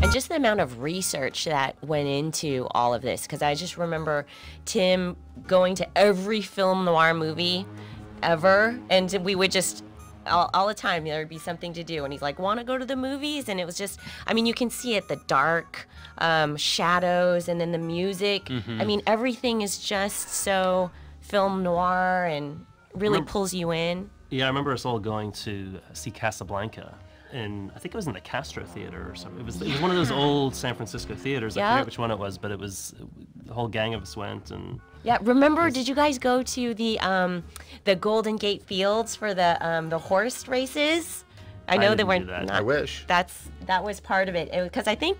And just the amount of research that went into all of this, because I just remember Tim going to every film noir movie ever, and we would just, all the time, there would be something to do, and he's like, want to go to the movies? And it was just, I mean, you can see it, the dark shadows, and then the music. I mean, everything is just so film noir and really pulls you in. Yeah, I remember us all going to see Casablanca. And I think it was in the Castro Theater or something. It was one of those old San Francisco theaters. I forget which one it was, but it was, the whole gang of us went. And yeah, remember, did you guys go to the Golden Gate Fields for the horse races? I know they weren't. I wish. That was part of it, because I think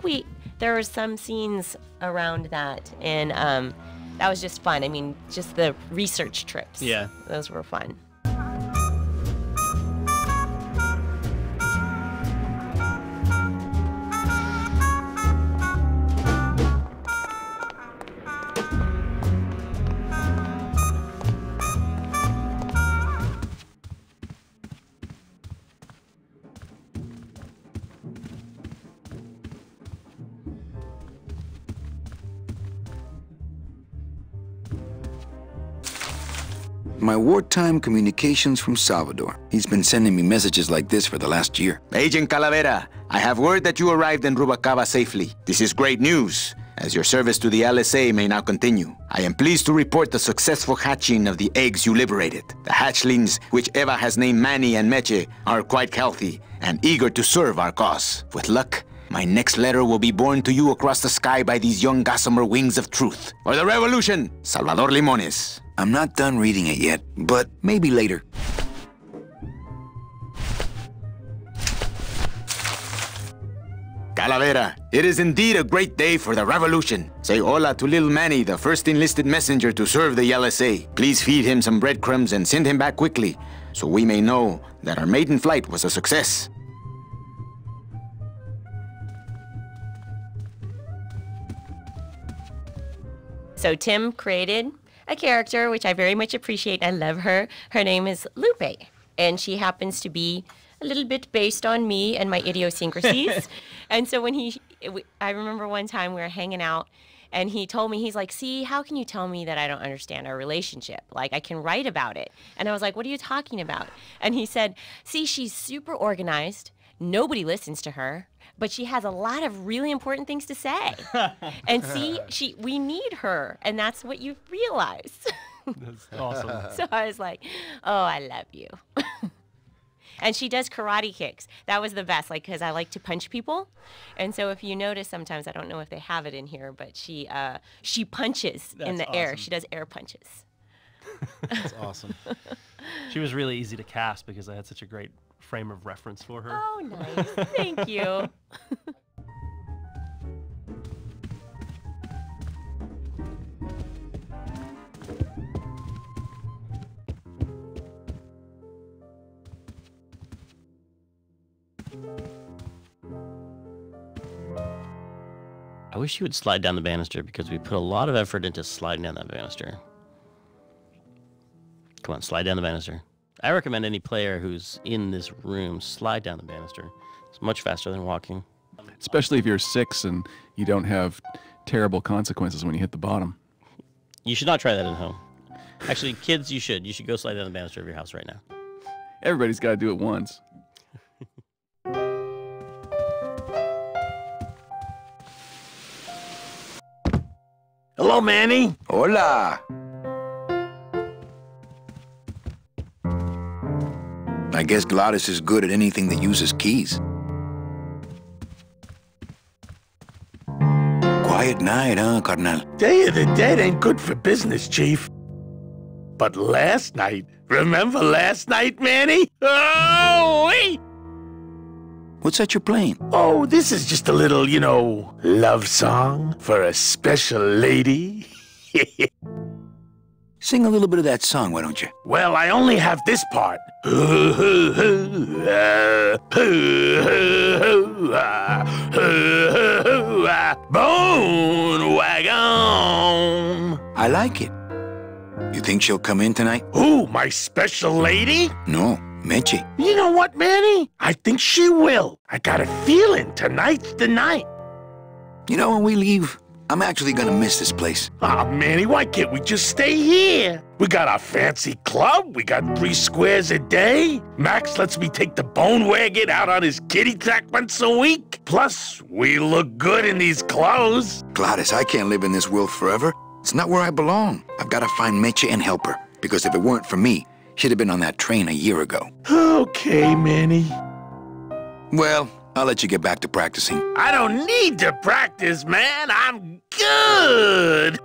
there were some scenes around that, and that was just fun. I mean, just the research trips. Yeah, those were fun. My wartime communications from Salvador. He's been sending me messages like this for the last year. Agent Calavera, I have word that you arrived in Rubalcaba safely. This is great news, as your service to the LSA may now continue. I am pleased to report the successful hatching of the eggs you liberated. The hatchlings, which Eva has named Manny and Meche, are quite healthy and eager to serve our cause. With luck, my next letter will be borne to you across the sky by these young gossamer wings of truth. For the revolution, Salvador Limones. I'm not done reading it yet, but maybe later. Calavera, it is indeed a great day for the revolution. Say hola to little Manny, the first enlisted messenger to serve the LSA. Please feed him some breadcrumbs and send him back quickly, so we may know that our maiden flight was a success. So Tim created a character, which I very much appreciate. I love her. Her name is Lupe, and she happens to be a little bit based on me and my idiosyncrasies. And so when I remember one time we were hanging out, and he told me, he's like, see, how can you tell me that I don't understand our relationship? Like, I can write about it. And I was like, what are you talking about? And he said, see, she's super organized. Nobody listens to her, but she has a lot of really important things to say. And see, we need her, and that's what you realize. That's awesome. So I was like, oh, I love you. And she does karate kicks. That was the best, like, because I like to punch people. And so if you notice, sometimes, I don't know if they have it in here, but she punches in the air. She does air punches. That's awesome. She was really easy to cast because I had such a great frame of reference for her. Oh, nice. Thank you. I wish you would slide down the banister, because we put a lot of effort into sliding down that banister. Come on, slide down the banister. I recommend any player who's in this room slide down the banister. It's much faster than walking. Especially if you're 6 and you don't have terrible consequences when you hit the bottom. You should not try that at home. Actually, kids, you should. You should go slide down the banister of your house right now. Everybody's got to do it once. Hello, Manny. Hola. I guess Gladys is good at anything that uses keys. Quiet night, huh, carnal? Day of the Dead ain't good for business, Chief. But last night, remember last night, Manny? Oh, wait! What's that you're playing? Oh, this is just a little, you know, love song for a special lady. Sing a little bit of that song, why don't you? Well, I only have this part. Bone wagon. I like it. You think she'll come in tonight? Who, my special lady? No, Meche. You know what, Manny? I think she will. I got a feeling tonight's the night. You know, when we leave, I'm actually gonna miss this place. Aw, Manny, why can't we just stay here? We got our fancy club, we got 3 squares a day. Max lets me take the bone wagon out on his kitty track once a week. Plus, we look good in these clothes. Gladys, I can't live in this world forever. It's not where I belong. I've gotta find Meche and help her, because if it weren't for me, she'd have been on that train a year ago. Okay, Manny. Well, I'll let you get back to practicing. I don't need to practice, man. I'm good.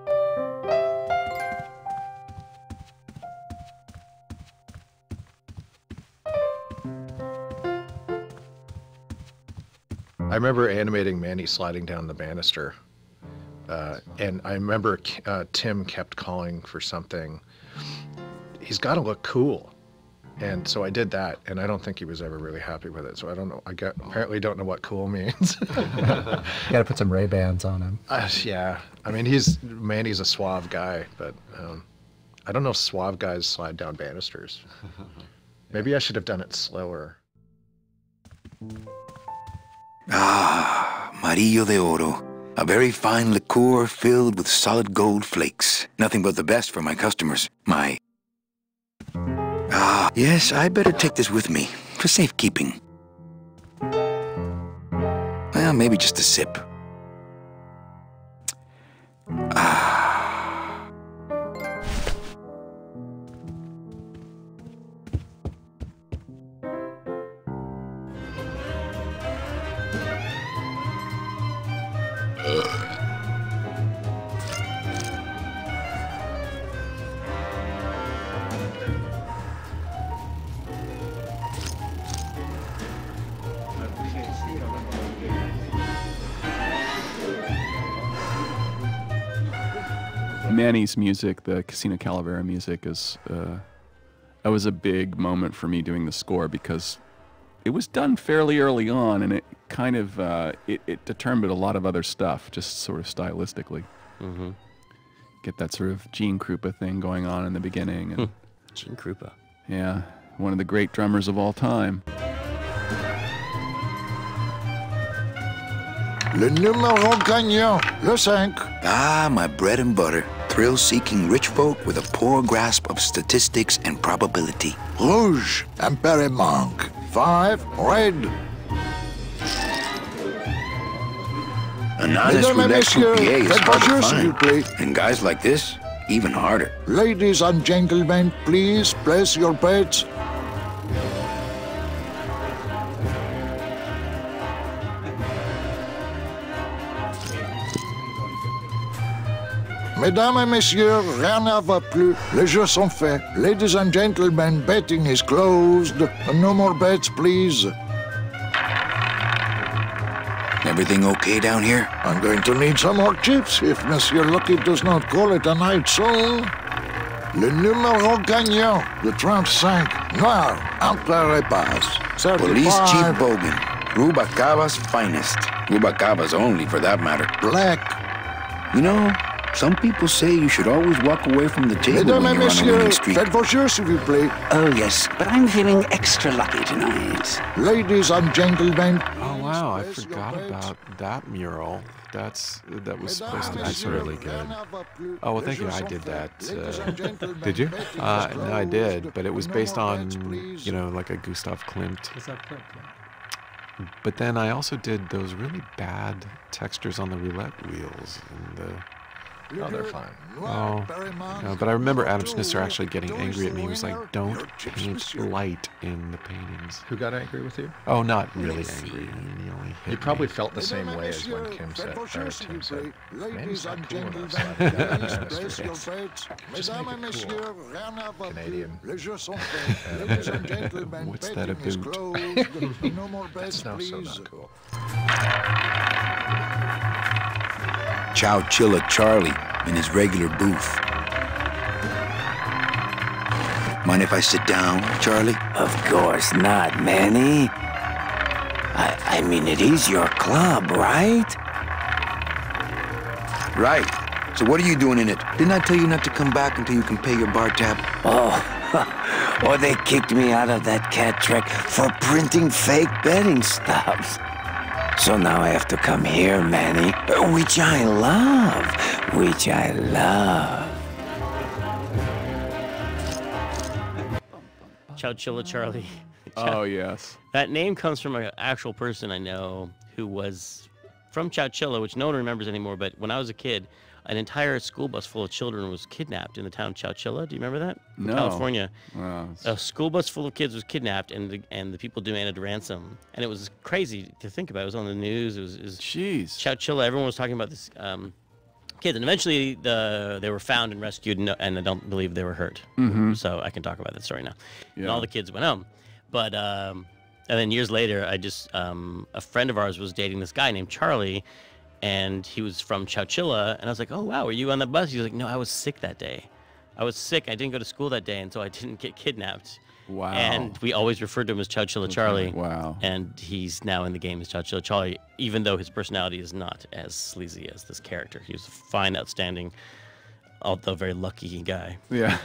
I remember animating Manny sliding down the banister. And I remember Tim kept calling for something. He's got to look cool. And so I did that, and I don't think he was ever really happy with it. So I don't know. Apparently don't know what cool means. You gotta put some Ray-Bans on him. Yeah. I mean, Manny's a suave guy, but I don't know if suave guys slide down banisters. Maybe I should have done it slower. Ah, Marillo de Oro. A very fine liqueur filled with solid gold flakes. Nothing but the best for my customers. Yes, I better take this with me for safekeeping. Well, maybe just a sip. Manny's music, the Casino Calavera music, that was a big moment for me doing the score because it was done fairly early on, and it kind of it determined a lot of other stuff, just sort of stylistically. Mm-hmm. Get that sort of Gene Krupa thing going on in the beginning. And, Gene Krupa. Yeah, one of the great drummers of all time. Le numéro gagnant, le 5. Ah, my bread and butter. Thrill-seeking rich folk with a poor grasp of statistics and probability. Rouge, Imperimonk. 5, red. An honest Mesdames et roulette messieurs, croupier is faites hard to vos jeux, s'il vous find. plaît. And guys like this, even harder. Ladies and gentlemen, please place your bets. Mesdames et messieurs, rien ne va plus. Les jeux sont faits. Ladies and gentlemen, betting is closed. No more bets, please. Everything okay down here? I'm going to need some more chips if Monsieur Lucky does not call it a night soon. Le numéro gagnant, le 35, noir, entre et passe. Police Chief Bogan, Rubacava's finest. Rubacava's only, for that matter. Black. You know, some people say you should always walk away from the table Mesdames when et you're on a winning messieurs, streak. faites vos jeux, s'il vous plaît. Oh, yes, but I'm feeling extra lucky tonight. Ladies and gentlemen. Oh, wow, I forgot about that mural. That was supposed to be sort of really good. Oh, well, thank you. I did that. Did you? No, I did, but it was based on, you know, like a Gustav Klimt. But then I also did those really bad textures on the roulette wheels and the... Oh, they're fine. Oh, no, but I remember Adam Schnitzer actually getting angry at me. He was like, don't paint light in the paintings. Who got angry with you? Oh, not really angry. He probably felt the same way as when Tim said, Manny's not cool enough. Just make it cool. Canadian. What's that about? That's no, so not cool. Chow Chilla Charlie in his regular booth. Mind if I sit down, Charlie? Of course not, Manny. I mean, it is your club, right? Right. So what are you doing in it? Didn't I tell you not to come back until you can pay your bar tab? Oh, or they kicked me out of that cat trick for printing fake betting stubs. So now I have to come here, Manny, which I love, which I love. Chowchilla Charlie. Oh, yes. That name comes from an actual person I know who was from Chowchilla, which no one remembers anymore, but when I was a kid, an entire school bus full of children was kidnapped in the town of Chowchilla. Do you remember that? In No. California. Wow. A school bus full of kids was kidnapped, and the people demanded ransom. And it was crazy to think about. It was on the news. It was Jeez. Chowchilla. Everyone was talking about this kids, and eventually they were found and rescued, and I don't believe they were hurt. Mm-hmm. So I can talk about that story now. Yeah. And all the kids went home. But and then years later, I just a friend of ours was dating this guy named Charlie, and he was from Chowchilla, and I was like, "Oh wow, were you on the bus?" He was like, "No, I was sick that day. I was sick. I didn't go to school that day, and so I didn't get kidnapped." Wow. And we always referred to him as Chowchilla Charlie. Wow. And he's now in the game as Chowchilla Charlie, even though his personality is not as sleazy as this character. He was a fine, outstanding, although very lucky guy. Yeah.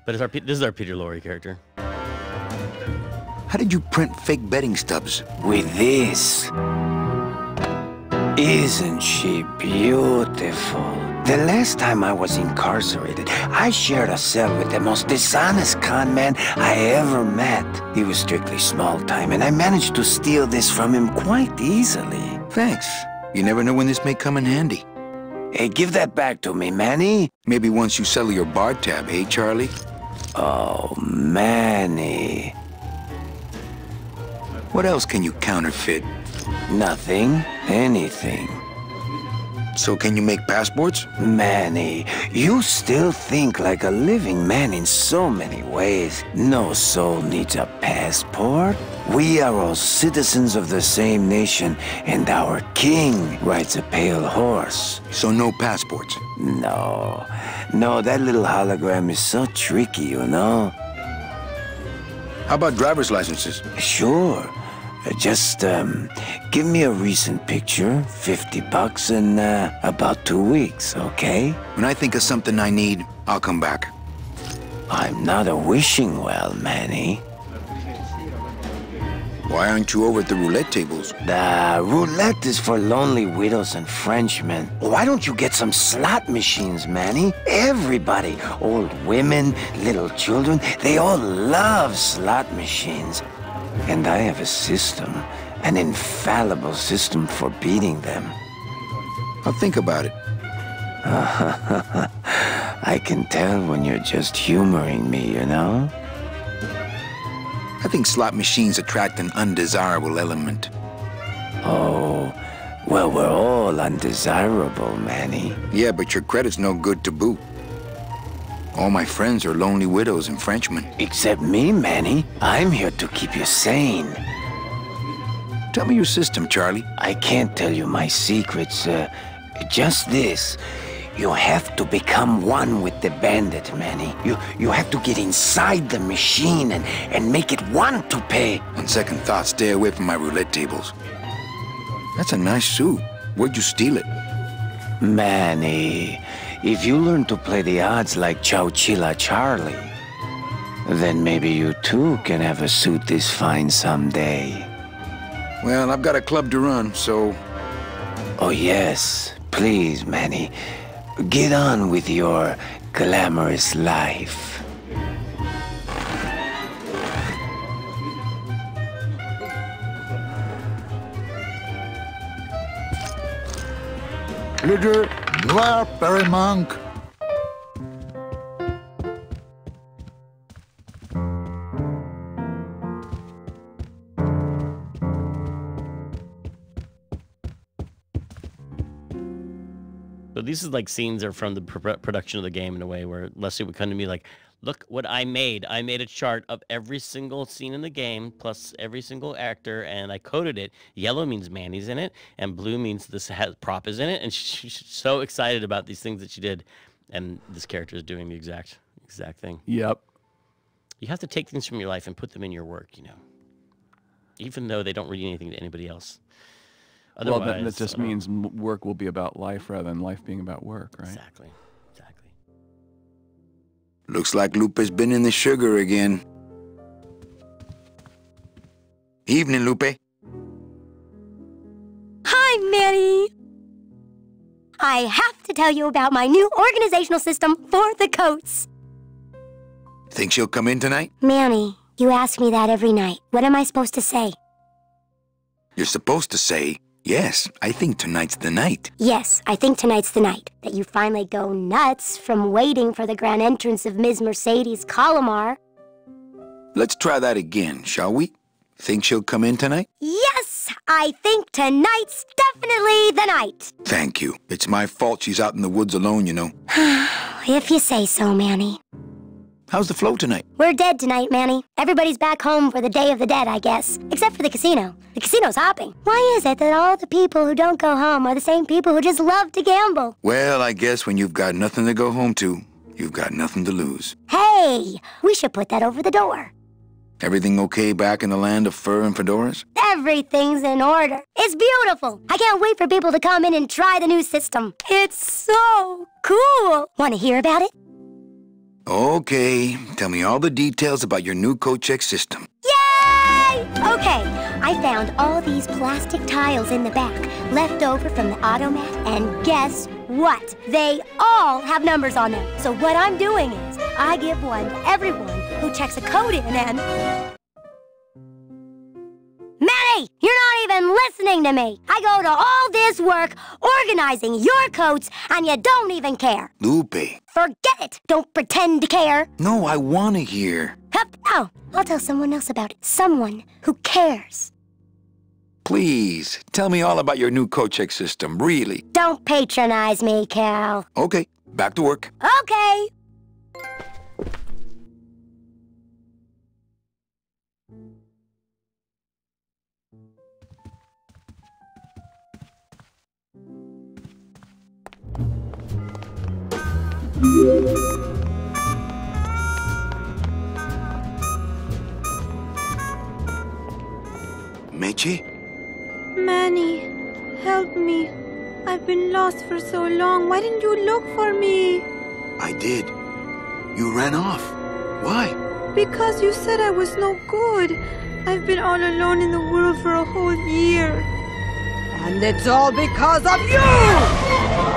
But this is our Peter Lorre character. How did you print fake betting stubs? With this. Isn't she beautiful? The last time I was incarcerated, I shared a cell with the most dishonest con man I ever met. He was strictly small time, and I managed to steal this from him quite easily. Thanks. You never know when this may come in handy. Hey, give that back to me, Manny. Maybe once you settle your bar tab, hey, Charlie? Oh, Manny. What else can you counterfeit? Nothing. Anything. So can you make passports? Manny, you still think like a living man in so many ways. No soul needs a passport. We are all citizens of the same nation, and our king rides a pale horse. So no passports? No. No, that little hologram is so tricky, you know? How about driver's licenses? Sure. Just, give me a recent picture, $50 in, about 2 weeks, okay? When I think of something I need, I'll come back. I'm not a wishing well, Manny. Why aren't you over at the roulette tables? The roulette is for lonely widows and Frenchmen. Why don't you get some slot machines, Manny? Everybody, old women, little children, they all love slot machines. And I have a system, an infallible system for beating them. I'll think about it. I can tell when you're just humoring me, you know? I think slot machines attract an undesirable element. Oh, well, we're all undesirable, Manny. Yeah, but your credit's no good to boot. All my friends are lonely widows and Frenchmen. Except me, Manny. I'm here to keep you sane. Tell me your system, Charlie. I can't tell you my secrets. Just this. You have to become one with the bandit, Manny. You have to get inside the machine and make it want to pay. On second thought, stay away from my roulette tables. That's a nice suit. Where'd you steal it? Manny, if you learn to play the odds like Chowchilla Charlie, then maybe you too can have a suit this fine someday. Well, I've got a club to run, so... Oh yes, please, Manny. Get on with your glamorous life. Leader Noir Perrimanque. So these is like scenes are from the production of the game in a way where Leslie would come to me like, look what I made. I made a chart of every single scene in the game plus every single actor, and I coded it. Yellow means Manny's in it, and blue means this prop is in it. And she's so excited about these things that she did, and this character is doing the exact thing. Yep. You have to take things from your life and put them in your work, you know, even though they don't read anything to anybody else. Well, that just means work will be about life rather than life being about work, right? Exactly. Looks like Lupe's been in the sugar again. Evening, Lupe. I have to tell you about my new organizational system for the coats. Think she'll come in tonight? Manny, you ask me that every night. What am I supposed to say? You're supposed to say, yes, I think tonight's the night. Yes, I think tonight's the night. That you finally go nuts from waiting for the grand entrance of Ms. Mercedes Colomar. Let's try that again, shall we? Think she'll come in tonight? Yes, I think tonight's definitely the night. Thank you. It's my fault she's out in the woods alone, you know. If you say so, Manny. How's the flow tonight? We're dead tonight, Manny. Everybody's back home for the Day of the Dead, I guess. Except for the casino. The casino's hopping. Why is it that all the people who don't go home are the same people who just love to gamble? Well, I guess when you've got nothing to go home to, you've got nothing to lose. Hey, we should put that over the door. Everything okay back in the land of fur and fedoras? Everything's in order. It's beautiful. I can't wait for people to come in and try the new system. It's so cool. Want to hear about it? Okay, tell me all the details about your new coat check system. Yay! Okay, I found all these plastic tiles in the back, left over from the automat, and guess what? They all have numbers on them. So what I'm doing is, I give one to everyone who checks a code in and... Manny, you're not even listening to me. I go to all this work organizing your coats, and you don't even care. Lupe. Forget it. Don't pretend to care. No, I want to hear. Hup. Oh, I'll tell someone else about it. Someone who cares. Please, tell me all about your new coat check system, really. Don't patronize me, Cal. Okay, back to work. Okay. Meche? Manny, help me. I've been lost for so long. Why didn't you look for me? I did. You ran off. Why? Because you said I was no good. I've been all alone in the world for a whole year. And it's all because of you!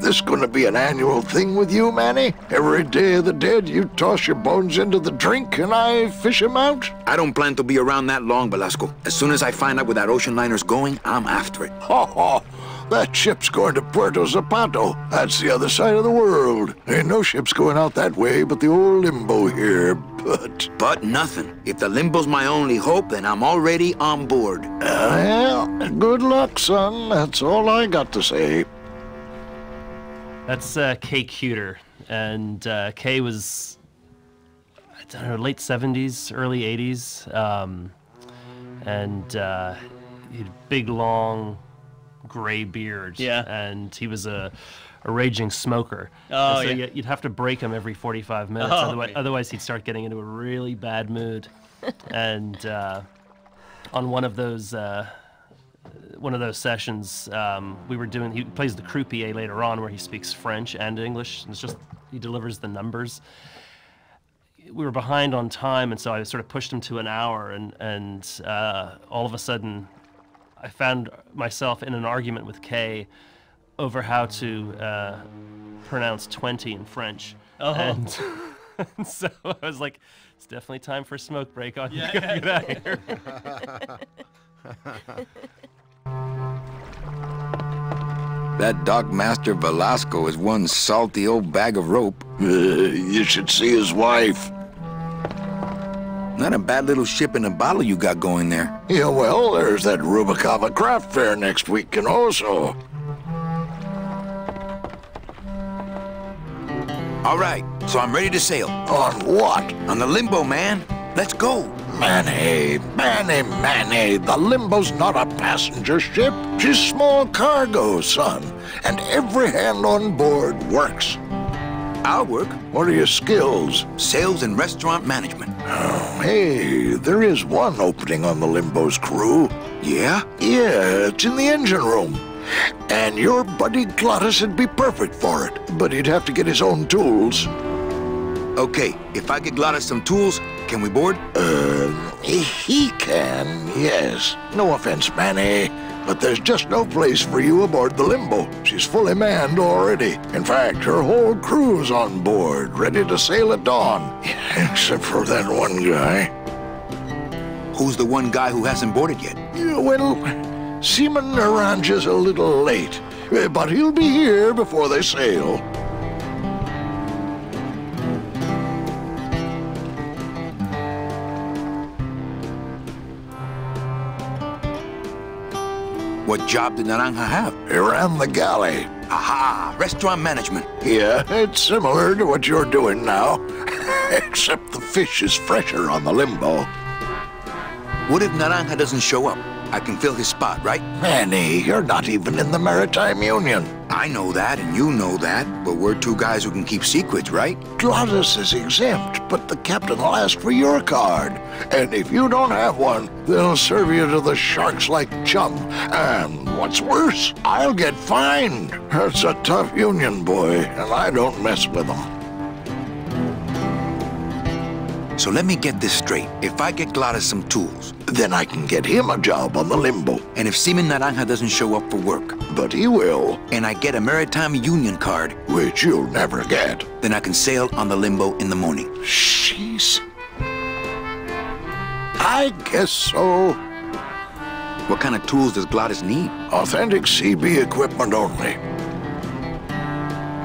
This gonna be an annual thing with you, Manny? Every Day of the Dead, you toss your bones into the drink and I fish 'em out? I don't plan to be around that long, Velasco. As soon as I find out where that ocean liner's going, I'm after it. Ho ho! That ship's going to Puerto Zapato. That's the other side of the world. Ain't no ships going out that way but the old Limbo here, but... But nothing. If the Limbo's my only hope, then I'm already on board. Well, good luck, son. That's all I got to say. That's Kay Cuter, and Kay was, I don't know, late 70s, early 80s, and he had a big, long, gray beard, and he was a raging smoker. Oh, so yeah. you'd have to break him every 45 minutes, otherwise he'd start getting into a really bad mood. And on one of those sessions, he plays the croupier later on, where he speaks French and English, and it's just, he delivers the numbers. We were behind on time, and so I sort of pushed him to an hour, and all of a sudden, I found myself in an argument with Kay over how to pronounce 20 in French. Oh. And so I was like, it's definitely time for a smoke break. Get out of here. That Dockmaster Velasco is one salty old bag of rope. You should see his wife. Not a bad little ship in a bottle you got going there. Yeah, well, there's that Rubacava craft fair next week, and also. All right, so I'm ready to sail. On what? On the Limbo, man. Let's go. Manny, the Limbo's not a passenger ship. She's small cargo, son. And every hand on board works. I'll work. What are your skills? Sales and restaurant management. Oh, hey, there is one opening on the Limbo's crew. Yeah? Yeah, it's in the engine room. And your buddy Glottis would be perfect for it, but he'd have to get his own tools. Okay, if I get Glottis some tools, can we board? He can, yes. No offense, Manny, but there's just no place for you aboard the Limbo. She's fully manned already. In fact, her whole crew's on board, ready to sail at dawn. Except for that one guy. Who's the one guy who hasn't boarded yet? Yeah, well, Seaman Naranja's a little late, but he'll be here before they sail. What job did Naranja have? He ran the galley. Aha! Restaurant management. Yeah, it's similar to what you're doing now. Except the fish is fresher on the Limbo. What if Naranja doesn't show up? I can fill his spot, right? Manny, you're not even in the Maritime Union. I know that, and you know that, but we're two guys who can keep secrets, right? Glottis is exempt, but the captain will ask for your card. And if you don't have one, they'll serve you to the sharks like chum. And what's worse, I'll get fined. It's a tough union, boy, and I don't mess with them. So let me get this straight. If I get Glottis some tools, then I can get him a job on the Limbo. And if Seaman Naranja doesn't show up for work, but he will, and I get a Maritime Union card, which you'll never get, then I can sail on the Limbo in the morning. Jeez. I guess so. What kind of tools does Glottis need? Authentic CB equipment only.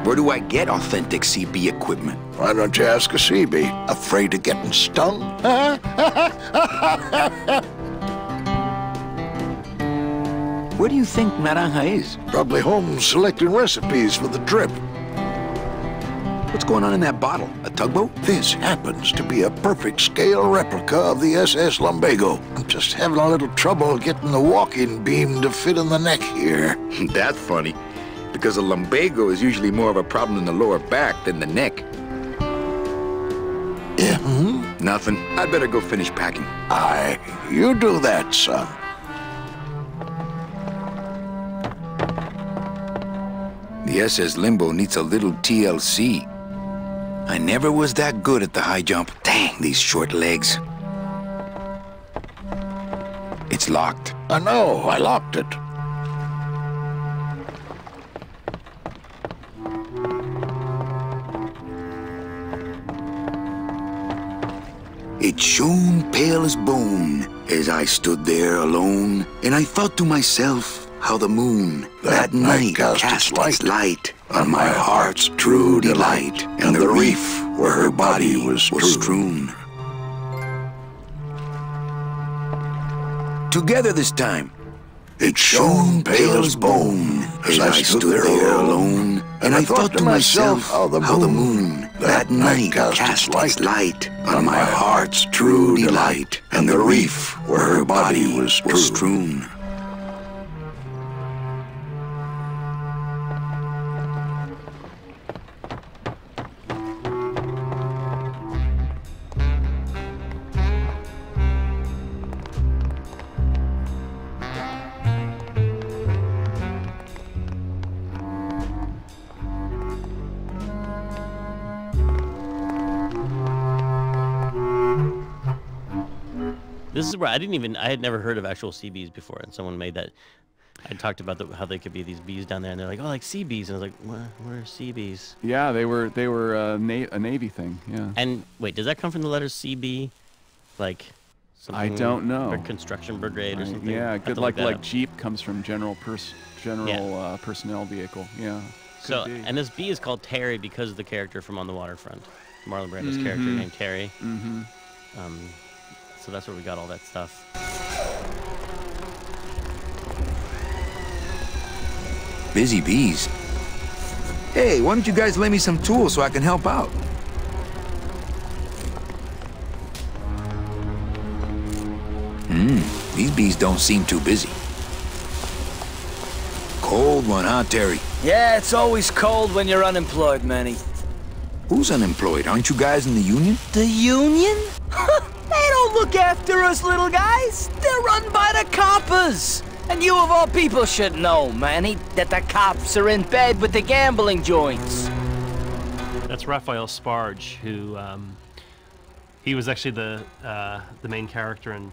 Where do I get authentic CB equipment? Why don't you ask a CB? Afraid of getting stung? Where do you think Naranja is? Probably home selecting recipes for the trip. What's going on in that bottle? A tugboat? This happens to be a perfect scale replica of the SS Lumbago. I'm just having a little trouble getting the walking beam to fit in the neck here. That's funny, because a lumbago is usually more of a problem in the lower back than the neck. Yeah, Nothing. I'd better go finish packing. Aye, you do that, son. The SS Limbo needs a little TLC. I never was that good at the high jump. Dang, these short legs. It's locked. I know, I locked it. It shone pale as bone as I stood there alone, and I thought to myself how the moon that night cast its light on my heart's true delight, and the reef where her body was strewn. Together this time. It shone pale as bone as I stood there alone, and I thought to myself how the moon that night cast its light on my heart's true delight, and the reef where her body was strewn. This is where I had never heard of actual sea bees before, and someone made that. I talked about how they could be these bees down there, and they're like, oh, like sea bees, and I was like, where are sea bees? Yeah, they were a Navy thing. Yeah. And wait, does that come from the letter CB, like I don't know. Or construction brigade or something. Yeah, Have good to look like that up. Jeep comes from general personnel vehicle. Yeah. So, could be. and this bee is called Terry because of the character from On the Waterfront. Marlon Brando's character named Terry. So that's where we got all that stuff. Busy bees. Hey, why don't you guys lend me some tools so I can help out? These bees don't seem too busy. Cold one, huh, Terry? Yeah, it's always cold when you're unemployed, Manny. Who's unemployed? Aren't you guys in the union? The union? They don't look after us little guys. They're run by the coppers. And you of all people should know, Manny, that the cops are in bed with the gambling joints. That's Raphael Sparge, who he was actually the main character in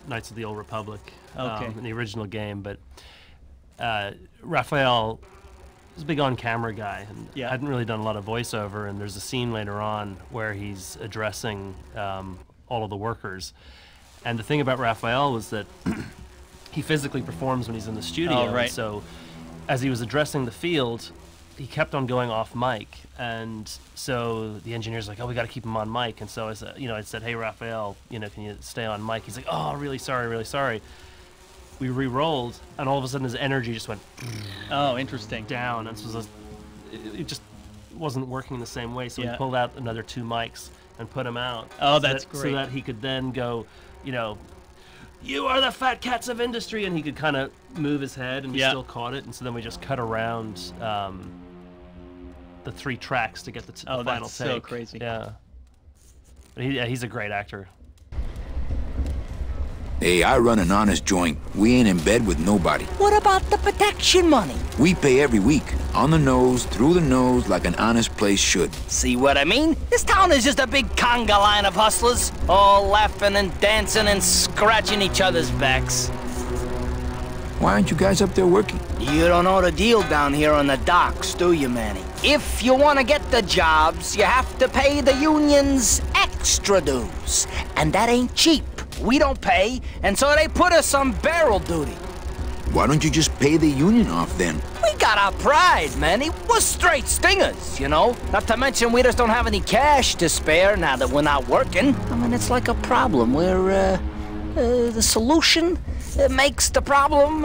Knights of the Old Republic in the original game. But Raphael was a big on-camera guy and hadn't really done a lot of voiceover. And there's a scene later on where he's addressing all of the workers. And the thing about Raphael was that he physically performs when he's in the studio. Oh, right. And so as he was addressing the field, he kept on going off mic. And so the engineer's like, oh, we got to keep him on mic. And so I said, hey, Raphael, can you stay on mic? He's like, oh, really sorry, really sorry. We re-rolled, and all of a sudden his energy just went oh, interesting. down. And so it just wasn't working the same way. So we pulled out another 2 mics and put him out. Oh, that's great. So that he could then go, you are the fat cats of industry, and he could kind of move his head, and we still caught it. And so then we just cut around the 3 tracks to get the final that's take. so crazy. Yeah. But he's a great actor. Hey, I run an honest joint. We ain't in bed with nobody. What about the protection money? We pay every week. On the nose, through the nose, like an honest place should. See what I mean? This town is just a big conga line of hustlers, all laughing and dancing and scratching each other's backs. Why aren't you guys up there working? You don't know the deal down here on the docks, do you, Manny? If you want to get the jobs, you have to pay the unions extra dues. And that ain't cheap. We don't pay, and so they put us on barrel duty. Why don't you just pay the union off then? We got our pride, Manny. We're straight stingers, Not to mention we just don't have any cash to spare now that we're not working. I mean, it's like a problem where, the solution makes the problem,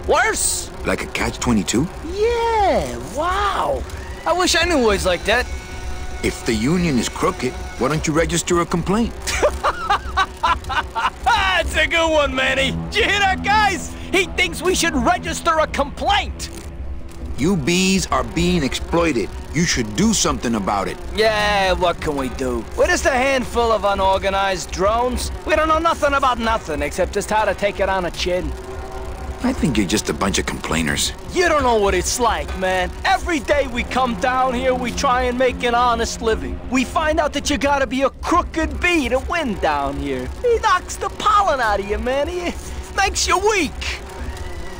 worse. Like a catch-22? Yeah, wow. I wish I knew words like that. If the union is crooked, why don't you register a complaint? That's a good one, Manny. Did you hear that, guys? He thinks we should register a complaint. You bees are being exploited. You should do something about it. Yeah, what can we do? We're just a handful of unorganized drones. We don't know nothing about nothing except just how to take it on the chin. I think you're just a bunch of complainers. You don't know what it's like, man. Every day we come down here, we try and make an honest living. We find out that you gotta be a crooked bee to win down here. He knocks the pollen out of you, man. He makes you weak.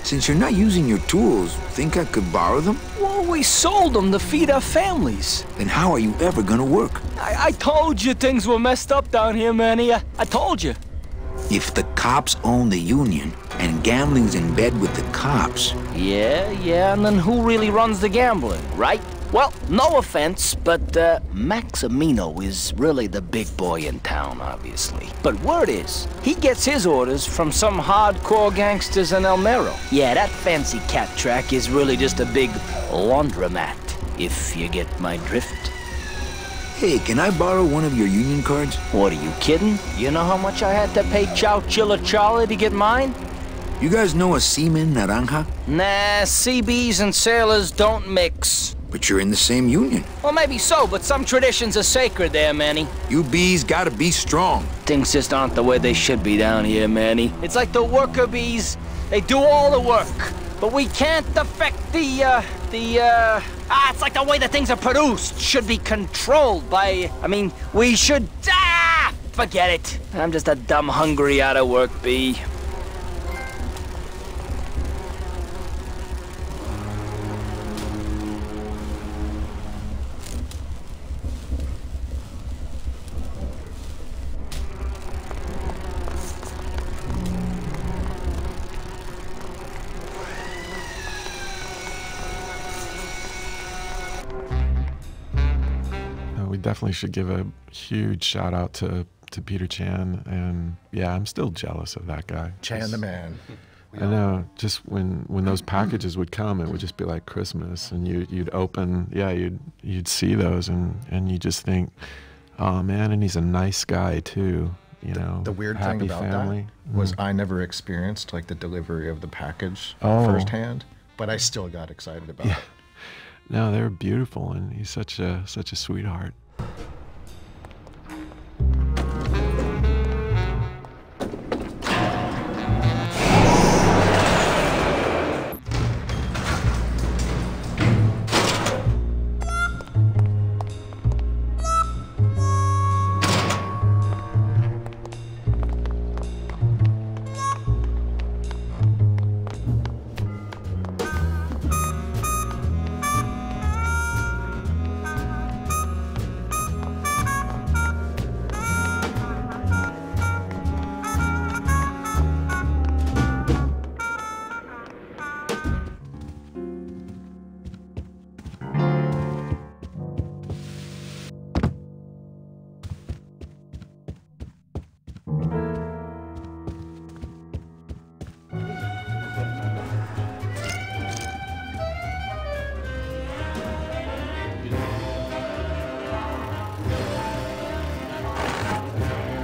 Since you're not using your tools, think I could borrow them? Well, we sold them to feed our families. Then how are you ever gonna work? I told you things were messed up down here, Manny. I told you. If the cops own the union, and gambling's in bed with the cops... Yeah, and then who really runs the gambling, right? Well, no offense, but Maximino is really the big boy in town, obviously. But word is, he gets his orders from some hardcore gangsters in El Mero. Yeah, that fancy cat track is really just a big laundromat, if you get my drift. Hey, can I borrow one of your union cards? What, are you kidding? You know how much I had to pay Chow Chilla Charlie to get mine? You guys know a seaman, Naranja? Nah, CBs and sailors don't mix. But you're in the same union. Well, maybe so, but some traditions are sacred there, Manny. You bees gotta be strong. Things just aren't the way they should be down here, Manny. It's like the worker bees. They do all the work, but we can't affect it's like the way that things are produced should be controlled by, we should, forget it. I'm just a dumb, hungry, out-of-work bee. definitely should give a huge shout out to Peter Chan, and yeah, I'm still jealous of that guy. Chan the man. I know. Just when those packages would come, it would just be like Christmas, and you'd open, yeah, you'd see those, and you just think, oh man, and he's a nice guy too. You know, the weird happy thing about family. that was I never experienced like the delivery of the package Oh. firsthand, but I still got excited about it. No, they're beautiful, and he's such a sweetheart.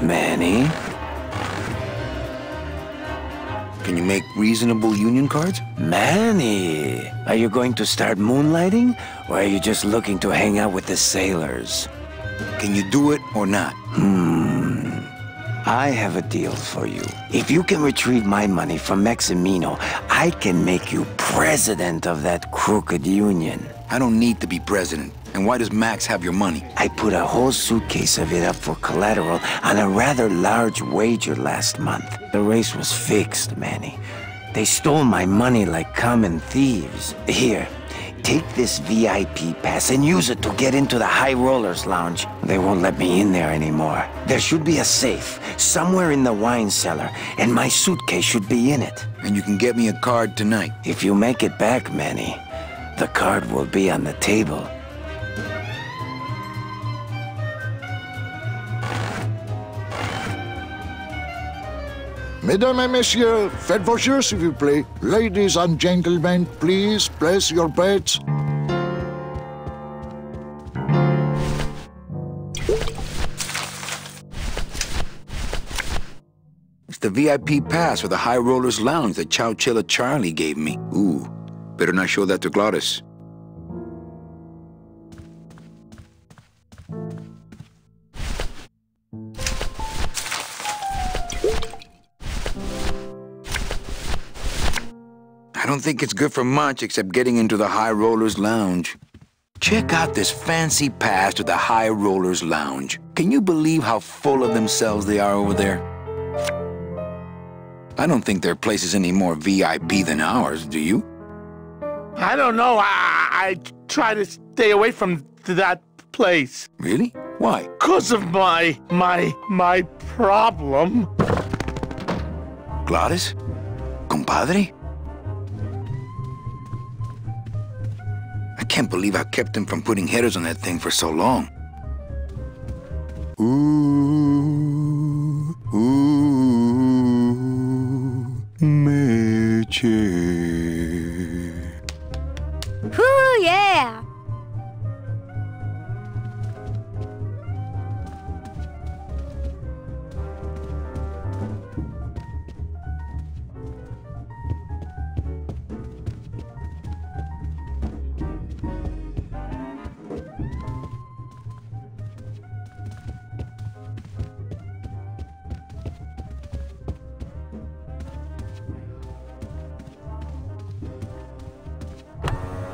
Manny? Can you make reasonable union cards? Manny! Are you going to start moonlighting? Or are you just looking to hang out with the sailors? Can you do it or not? I have a deal for you. If you can retrieve my money from Maximino, I can make you president of that crooked union. I don't need to be president. And why does Max have your money? I put a whole suitcase of it up for collateral on a rather large wager last month. The race was fixed, Manny. They stole my money like common thieves. Here, take this VIP pass and use it to get into the High Rollers Lounge. They won't let me in there anymore. There should be a safe somewhere in the wine cellar, and my suitcase should be in it. And you can get me a card tonight. If you make it back, Manny, the card will be on the table. Mesdames et messieurs, faites vos jeux s'il vous plaît. Ladies and gentlemen, please place your bets. It's the VIP pass for the High Rollers Lounge that Chowchilla Charlie gave me. Ooh, better not show that to Glottis. I don't think it's good for much except getting into the High Rollers Lounge. Check out this fancy pass to the High Rollers Lounge. Can you believe how full of themselves they are over there? I don't think their place is any more VIP than ours, do you? I don't know. I try to stay away from that place. Really? Why? 'Cause of my problem. Glottis? Compadre? I can't believe I kept him from putting headers on that thing for so long. Ooh, Meche. Whoo, yeah!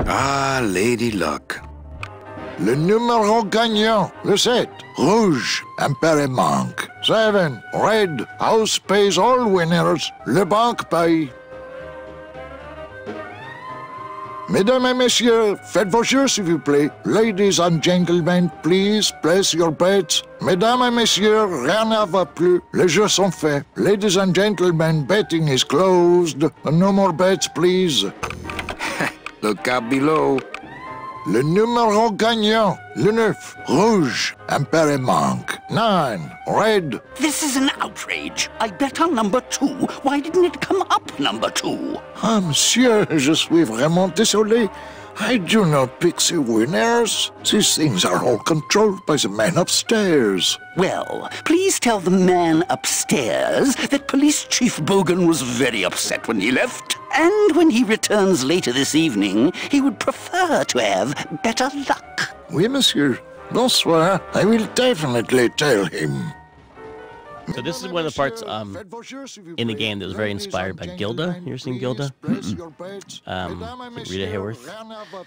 Ah, Lady Luck. Le numéro gagnant, le 7, rouge, Impere manque. 7, red, house pays all winners, le banque paye. Mesdames et messieurs, faites vos jeux s'il vous plaît. Ladies and gentlemen, please place your bets. Mesdames et messieurs, rien ne va plus. Les jeux sont faits. Ladies and gentlemen, betting is closed. No more bets, please. Look out below. Le numéro gagnant. Le 9, rouge. Impair manque. 9, red. This is an outrage. I bet on number 2. Why didn't it come up number 2? Ah, monsieur, je suis vraiment désolé. I do not pick the winners. These things are all controlled by the man upstairs. Well, please tell the man upstairs that Police Chief Bogan was very upset when he left. And when he returns later this evening, he would prefer to have better luck. Oui, monsieur. Bonsoir. I will definitely tell him. So this is one of the parts in the game that was very inspired by Gilda. You ever seen Gilda? Rita Hayworth.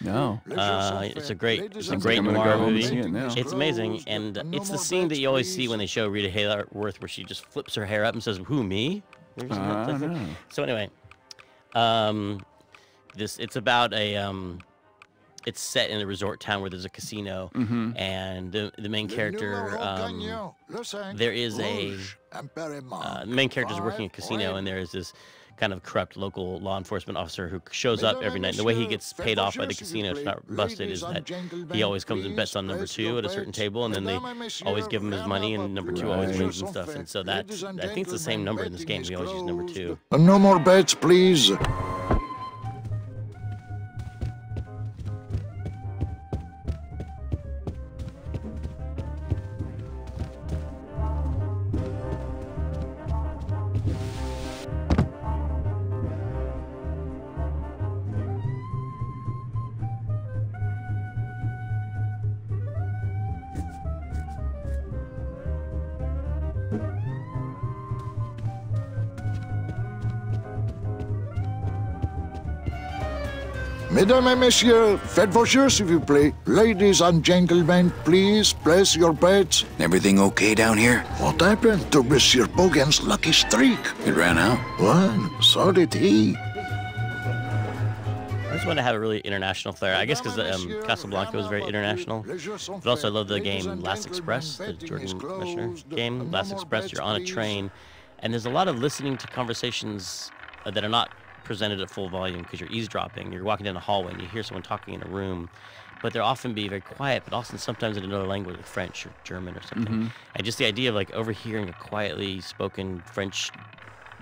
No. It's a great like noir movie. It It's amazing, and it's the scene that you always see when they show Rita Hayworth, where she just flips her hair up and says, "Who, me?" No. So anyway, it's about a it's set in a resort town where there's a casino, and the main character, there is a the main character is working at a casino, and there is this kind of corrupt local law enforcement officer who shows up every night. And the way he gets paid off by the casino to not busted is that he always comes and bets on number 2 at a certain table, and then they always give him his money, and number 2 always wins and stuff. And so I think it's the same number in this game. We always use number 2. No more bets, please. Mesdames et messieurs, faites vos jeux s'il vous plaît. Ladies and gentlemen, please place your bets. Everything okay down here? What happened to Monsieur Bogan's lucky streak? It ran out. Well, so did he. I just want to have a really international flair. I guess because Casablanca was very international. But also I love the game Last Express, the Jordan Mechner game. Last Express, you're on a train, and there's a lot of listening to conversations that are not presented at full volume because you're eavesdropping. You're walking down a hallway and you hear someone talking in a room, but they'll often be very quiet, but also sometimes in another language, like French or German or something. And just the idea of like overhearing a quietly spoken French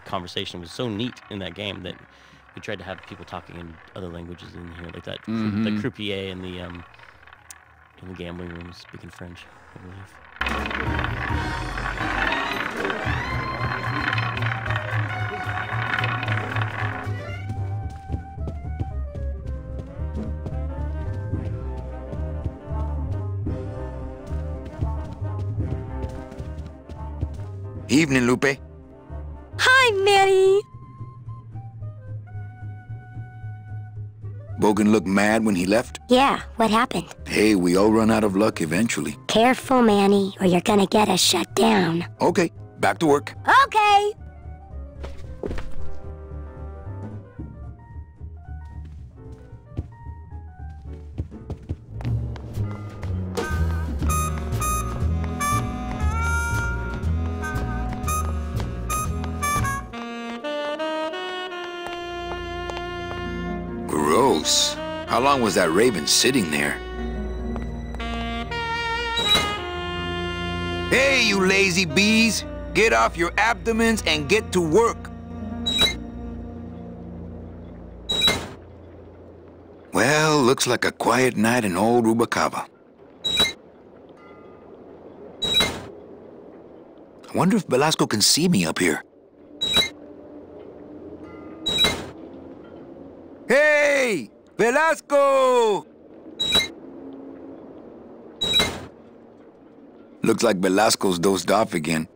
conversation was so neat in that game that we tried to have people talking in other languages in here, like that the croupier in the gambling room speaking French, I believe. Evening, Lupe. Hi, Mary. Bogan looked mad when he left? Yeah, what happened? Hey, we all run out of luck eventually. Careful, Manny, or you're gonna get us shut down. Okay, back to work. Okay. Gross. How long was that raven sitting there? Hey, you lazy bees! Get off your abdomens and get to work. Well, looks like a quiet night in old Rubacava. I wonder if Velasco can see me up here. Hey! Velasco! Looks like Velasco's dozed off again.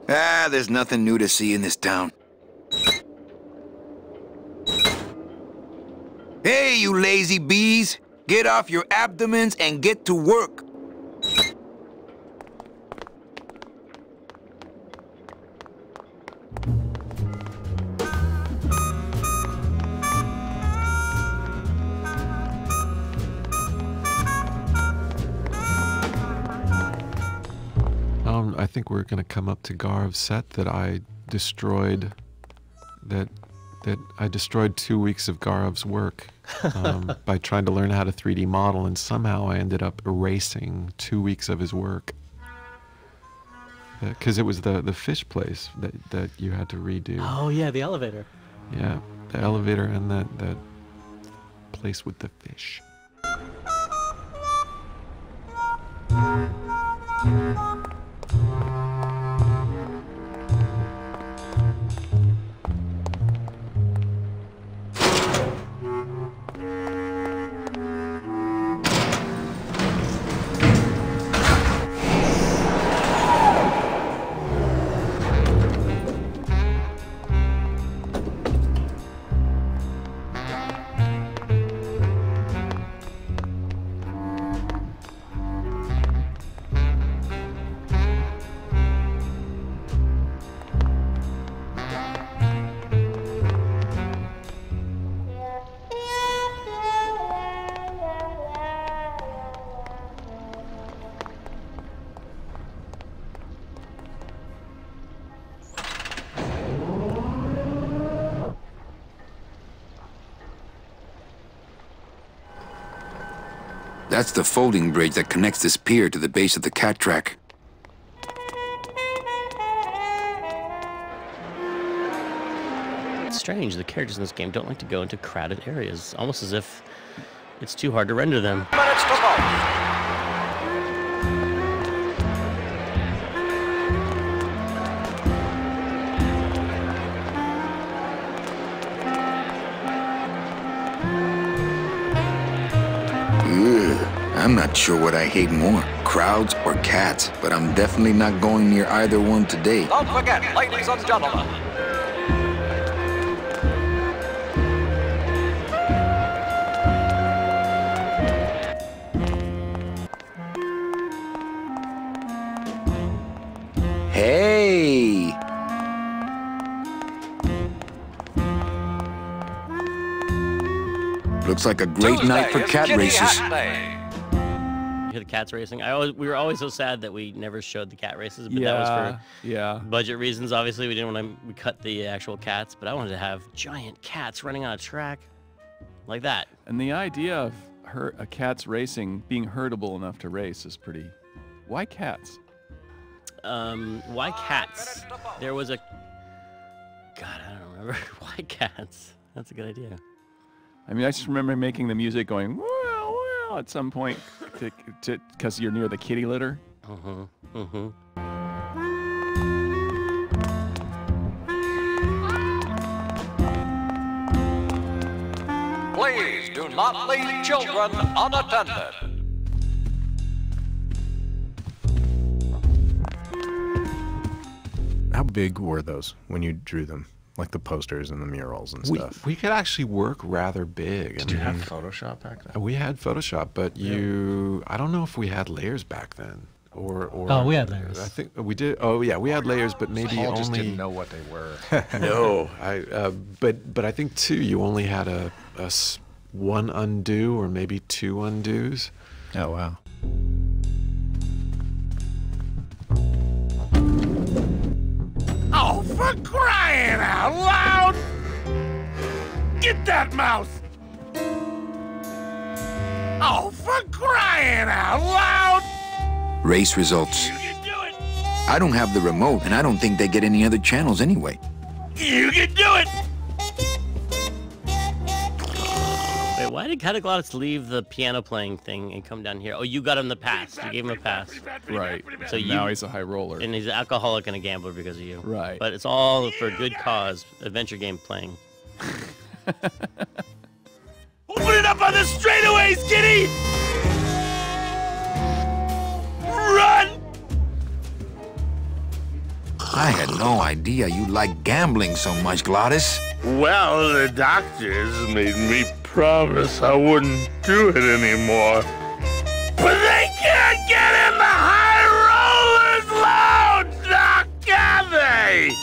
Ah, there's nothing new to see in this town. Hey, you lazy bees! Get off your abdomens and get to work. I think we're going to come up to Garv's set that I destroyed, that that I destroyed 2 weeks of Garov's work by trying to learn how to 3D model, and somehow I ended up erasing 2 weeks of his work. Because it was the fish place that you had to redo. Oh yeah, the elevator. Yeah, the elevator and that place with the fish. That's the folding bridge that connects this pier to the base of the cat track. It's strange, the characters in this game don't like to go into crowded areas, almost as if it's too hard to render them. Minutes to vote. I'm not sure what I hate more, crowds or cats, but I'm definitely not going near either one today. Don't forget, ladies and gentlemen. Hey! Looks like a great night for cat races. You hear the cats racing? We were always so sad that we never showed the cat races, but that was for budget reasons. Obviously, we didn't want to. We cut the actual cats, but I wanted to have giant cats running on a track like that. And the idea of a cat's racing being herdable enough to race is pretty. Why cats? Why cats? There was a. God, I don't remember. Why cats? That's a good idea. I mean, I just remember making the music going well at some point because you're near the kitty litter. Please do not leave children unattended. How big were those when you drew them? Like the posters and the murals and stuff. We could actually work rather big. Did you have Photoshop back then? We had Photoshop, but I don't know if we had layers back then. Or oh, we had layers. I think we did. Oh yeah, we had layers, but maybe Paul only. just didn't know what they were. No, but I think too. You only had a one undo or maybe two undos. Oh wow. Oh, for crying out loud! Get that mouse! Oh, for crying out loud! Race results. I don't have the remote, and I don't think they get any other channels anyway. You can do it! Wait, why did Cataglotis leave the piano playing thing and come down here? Oh, you got him the pass. You gave him a pass. Right. So now he's a high roller. And he's an alcoholic and a gambler because of you. Right. But it's all for good cause. Adventure game playing. Open it up on the straightaways, kitty! Run! I had no idea you liked gambling so much, Glottis. Well, the doctors made me promise I wouldn't do it anymore. But they can't get in the high rollers lounge, now can they?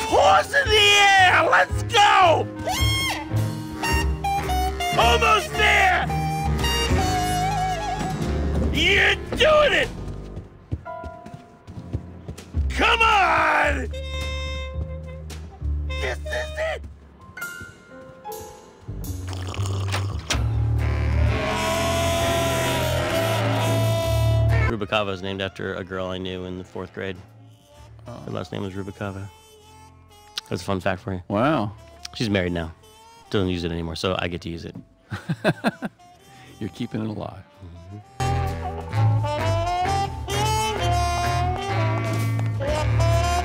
Paws in the air, let's go! Almost there! You're doing it! Come on! Rubikava is named after a girl I knew in the 4th grade. Her last name was Rubikava. That's a fun fact for you. Wow. She's married now. Doesn't use it anymore, so I get to use it. You're keeping it alive.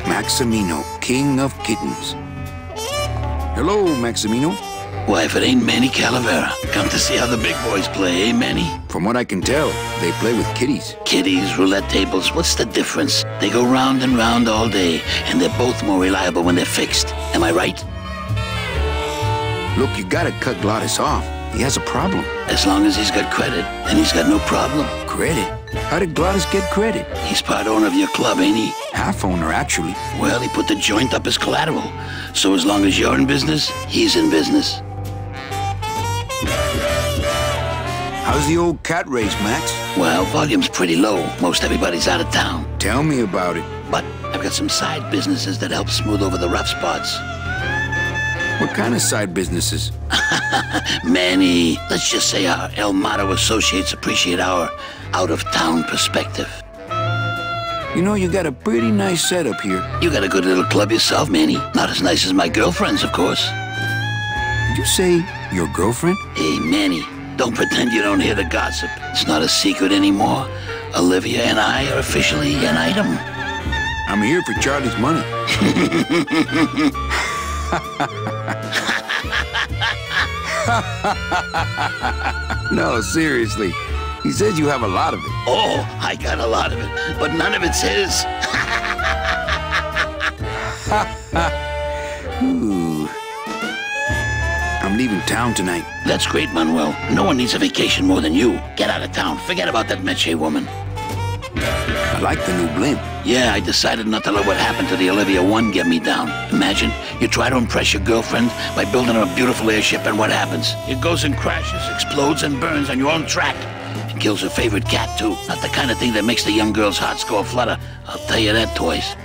Maximino, king of kittens. Hello, Maximino. Why, if it ain't Manny Calavera, come to see how the big boys play, eh, Manny? From what I can tell, they play with kitties. Kitties, roulette tables, what's the difference? They go round and round all day, and they're both more reliable when they're fixed. Am I right? Look, you gotta cut Glottis off. He has a problem. As long as he's got credit, then he's got no problem. Credit? How did Glottis get credit? He's part owner of your club, ain't he? Half owner, actually. Well, he put the joint up as collateral. So as long as you're in business, he's in business. How's the old cat race, Max? Well, volume's pretty low. Most everybody's out of town. Tell me about it. But I've got some side businesses that help smooth over the rough spots. What kind of side businesses? Manny, let's just say our El Mato associates appreciate our out-of-town perspective. You know, you got a pretty nice setup here. You got a good little club yourself, Manny. Not as nice as my girlfriend's, of course. Did you say your girlfriend? Hey, Manny, don't pretend you don't hear the gossip. It's not a secret anymore. Olivia and I are officially an item. I'm here for Charlie's money. No, seriously. He says you have a lot of it. Oh, I got a lot of it, but none of it's his. Ooh. I'm leaving town tonight. That's great, Manuel. No one needs a vacation more than you. Get out of town. Forget about that Meche woman. I like the new blimp. Yeah, I decided not to let what happened to the Olivia 1 get me down. Imagine, you try to impress your girlfriend by building her a beautiful airship, and what happens? It goes and crashes, explodes and burns on your own track. And kills her favorite cat, too. Not the kind of thing that makes the young girl's hearts go aflutter. I'll tell you that, toys.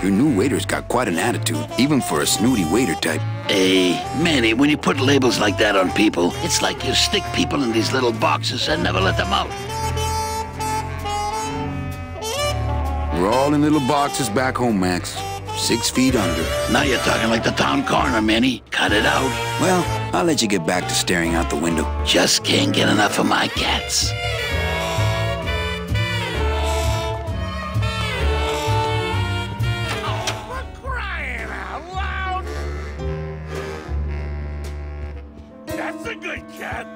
Your new waiter's got quite an attitude, even for a snooty waiter type. Hey, Manny, when you put labels like that on people, it's like you stick people in these little boxes and never let them out. We're all in little boxes back home, Max. 6 feet under. Now you're talking like the town coroner, Manny. Cut it out. Well, I'll let you get back to staring out the window. Just can't get enough of my cats. That's a good cat.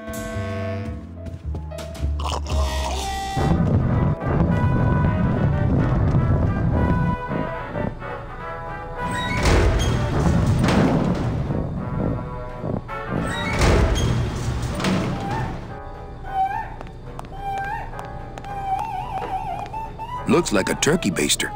Looks like a turkey baster.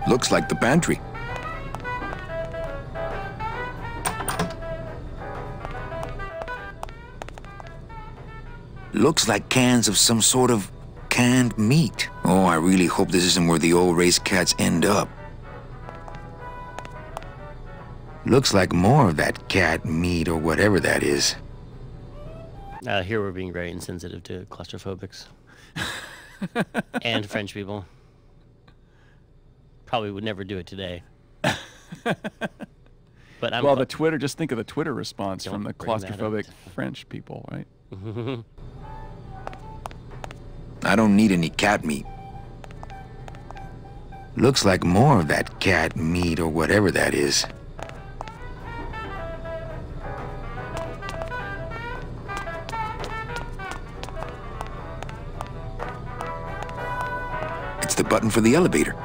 Looks like the pantry. Looks like cans of some sort of canned meat. Oh, I really hope this isn't where the old race cats end up. Looks like more of that cat meat or whatever that is. Here we're being very insensitive to claustrophobics. And French people. Probably would never do it today. But well, the Twitter, just think of the Twitter response from the claustrophobic French people, right? I don't need any cat meat. Looks like more of that cat meat or whatever that is. It's the button for the elevator.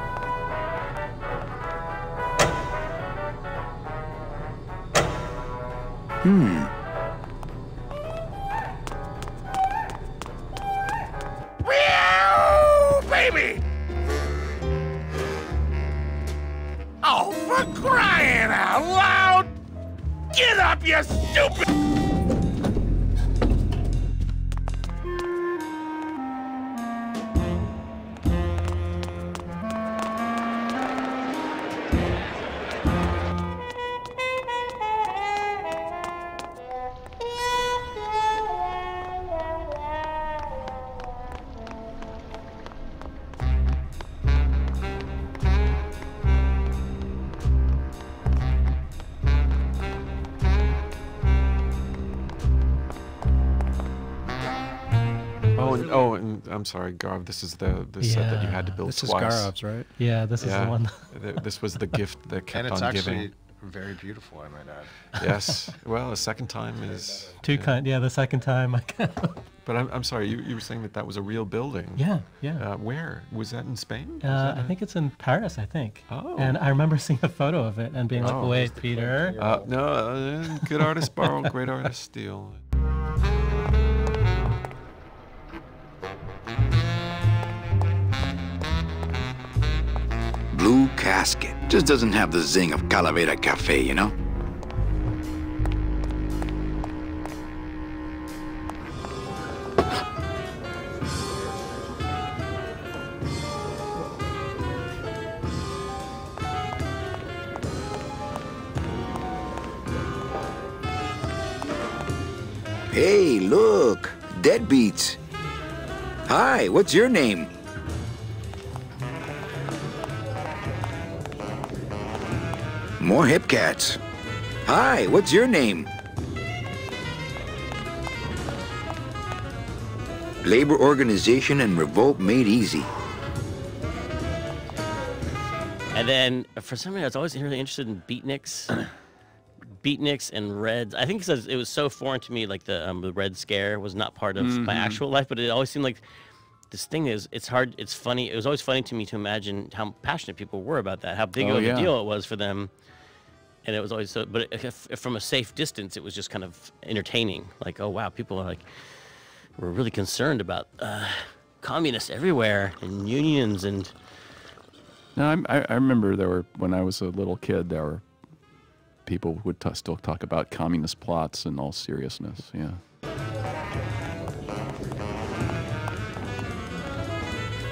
Baby! Oh, for crying out loud! Get up, you stupid! oh, and I'm sorry, Garv. This is the set that you had to build This is twice. Garov's, right? Yeah, this is the one. This was the gift that kept And it's on actually giving. very beautiful, I might add. Yes. Well, a second time is. Yeah, the second time I But I'm sorry, you were saying that was a real building. Yeah, yeah. Where? Was that in Spain? I think it's in Paris, I think. Oh. And I remember seeing a photo of it and being like, Oh. wait, Peter. No, good artists borrow, great artists steal. Blue Casket. Just doesn't have the zing of Calavera Cafe, you know? Hey, look! Deadbeats. Hi, what's your name? More hip cats. Hi, what's your name? Labor organization and revolt made easy. And then, for some reason, I was always really interested in beatniks. Beatniks and Reds. I think because it was so foreign to me, like the Red Scare was not part of my actual life, but it always seemed like this thing is, it's hard, it's funny. It was always funny to me to imagine how passionate people were about that, how big of a deal it was for them. And it was always so, but if from a safe distance, it was just kind of entertaining. Like, oh wow, people are like, we're really concerned about communists everywhere and unions and. No, I remember when I was a little kid, there were people who would still talk about communist plots in all seriousness, yeah.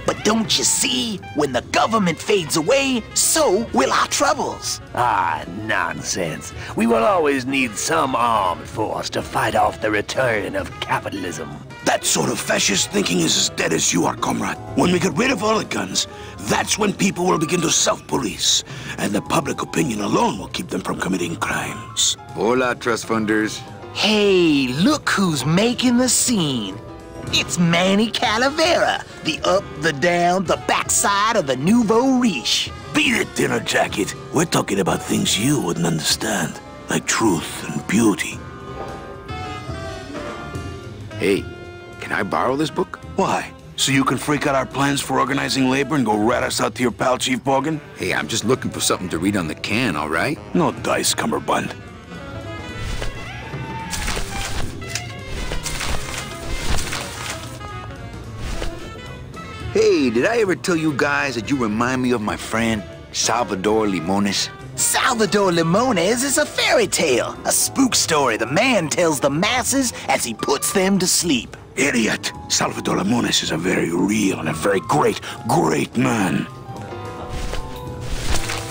But don't you see? When the government fades away, so will our troubles. Ah, nonsense. We will always need some armed force to fight off the return of capitalism. That sort of fascist thinking is as dead as you are, comrade. When we get rid of all the guns, that's when people will begin to self-police, and the public opinion alone will keep them from committing crimes. Hola, trust funders. Hey, look who's making the scene. It's Manny Calavera, the up, the down, the backside of the nouveau riche. Beat it, dinner jacket. We're talking about things you wouldn't understand, like truth and beauty. Hey, can I borrow this book? Why? So you can freak out our plans for organizing labor and go rat us out to your pal, Chief Morgan? Hey, I'm just looking for something to read on the can, all right? No dice, Cumberbund. Hey, did I ever tell you guys that you remind me of my friend, Salvador Limones? Salvador Limones is a fairy tale, a spook story the man tells the masses as he puts them to sleep. Idiot! Salvador Limones is a very real and a very great, great man.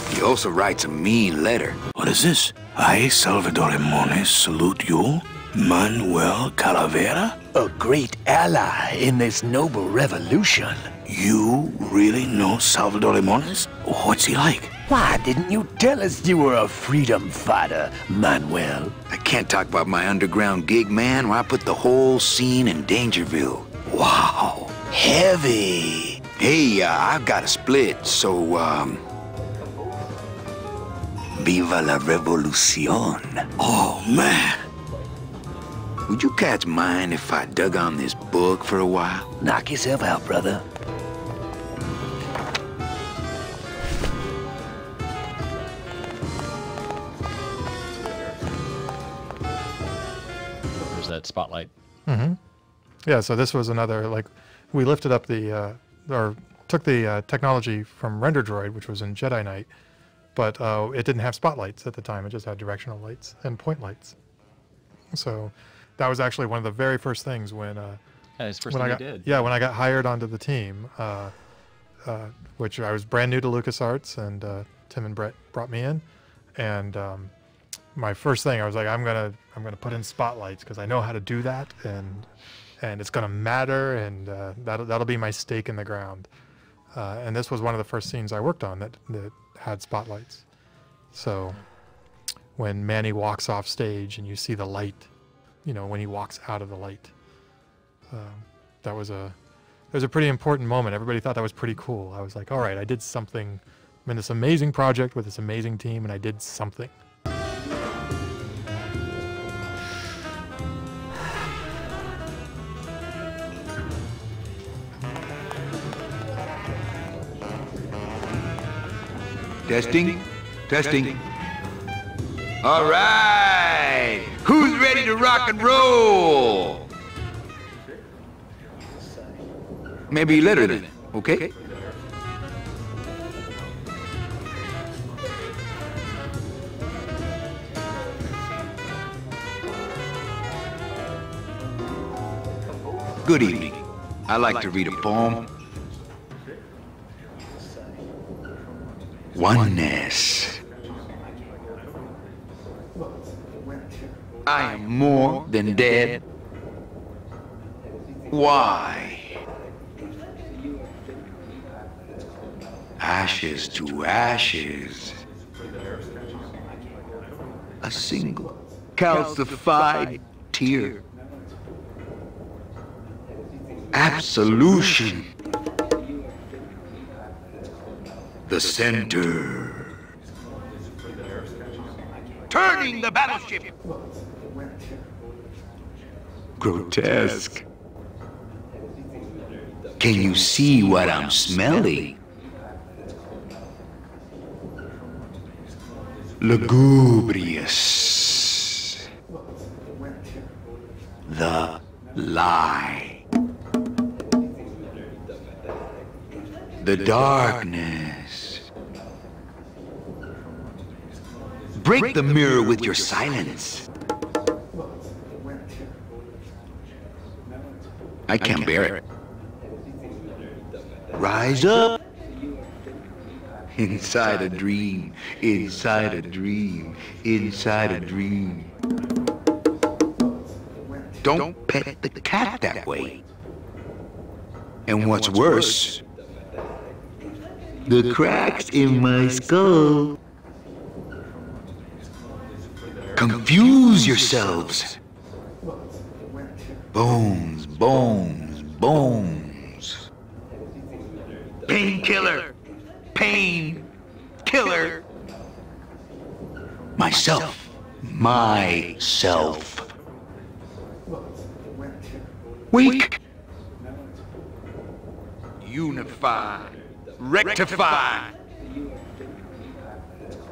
He also writes a mean letter. What is this? I, Salvador Limones, salute you, Manuel Calavera? A great ally in this noble revolution. You really know Salvador Limones? What's he like? Why didn't you tell us you were a freedom fighter, Manuel? I can't talk about my underground gig, man, where I put the whole scene in Dangerville. Wow. Heavy. Hey, I've got a split, so, Viva la revolucion. Oh, man. Would you cats mind if I dug on this book for a while? Knock yourself out, brother. There's that spotlight. Mm-hmm. Yeah, so this was another, like, we lifted up the, or took the technology from Render Droid, which was in Jedi Knight, but it didn't have spotlights at the time. It just had directional lights and point lights. So that was actually one of the very first things when when I did. Yeah, when I got hired onto the team, which I was brand new to LucasArts, and Tim and Brett brought me in, and my first thing I was like, I'm gonna put in spotlights because I know how to do that, and it's gonna matter, and that'll be my stake in the ground. And this was one of the first scenes I worked on that had spotlights. So when Manny walks off stage and you see the light, you know, when he walks out of the light, that was a pretty important moment. Everybody thought that was pretty cool. I was like, all right, I did something. I'm in this amazing project with this amazing team, and I did something. Testing, testing. All right, who's ready to rock and roll? Maybe later then, okay? Good evening. I like to read a poem. Oneness. I am more than dead. Why? Ashes to ashes. A single calcified tear. Absolution. The center. Turning the battleship. Grotesque. Can you see what I'm smelling? Lugubrious. The lie. The darkness. Break the mirror with your silence. I can't bear it. Rise up. Inside a dream, inside a dream, inside a dream. Don't pet the cat that way. And what's worse, the cracks in my skull. Confuse yourselves. Bones, bones, bones. Painkiller. Pain. Killer. Myself. Myself. Weak. Unify. Rectify.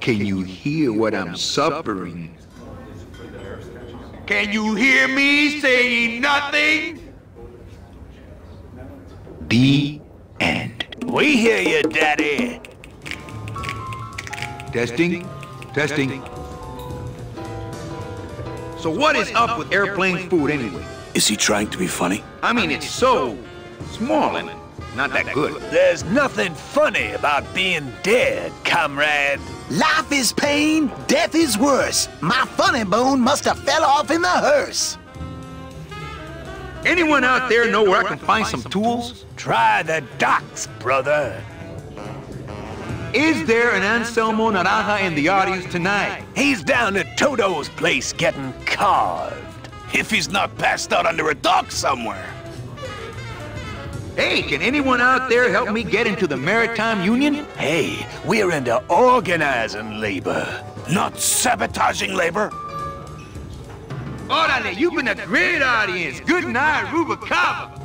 Can you hear what I'm suffering? Can you hear me saying nothing? The end. We hear you, Daddy. Testing, testing. So what is up with airplane food anyway? Is he trying to be funny? I mean, it's so small and not that good. There's nothing funny about being dead, comrade. Life is pain, death is worse. My funny bone must have fell off in the hearse. Anyone out there know where I can find some tools? Try the docks, brother. Is there an Anselmo Naranja in the audience tonight? He's down at Toto's place getting carved. If he's not passed out under a dock somewhere. Hey, can anyone out there help me get into the Maritime Union? Hey, we're into organizing labor, not sabotaging labor. Orale, you've been a great audience. Good night, Rubacava.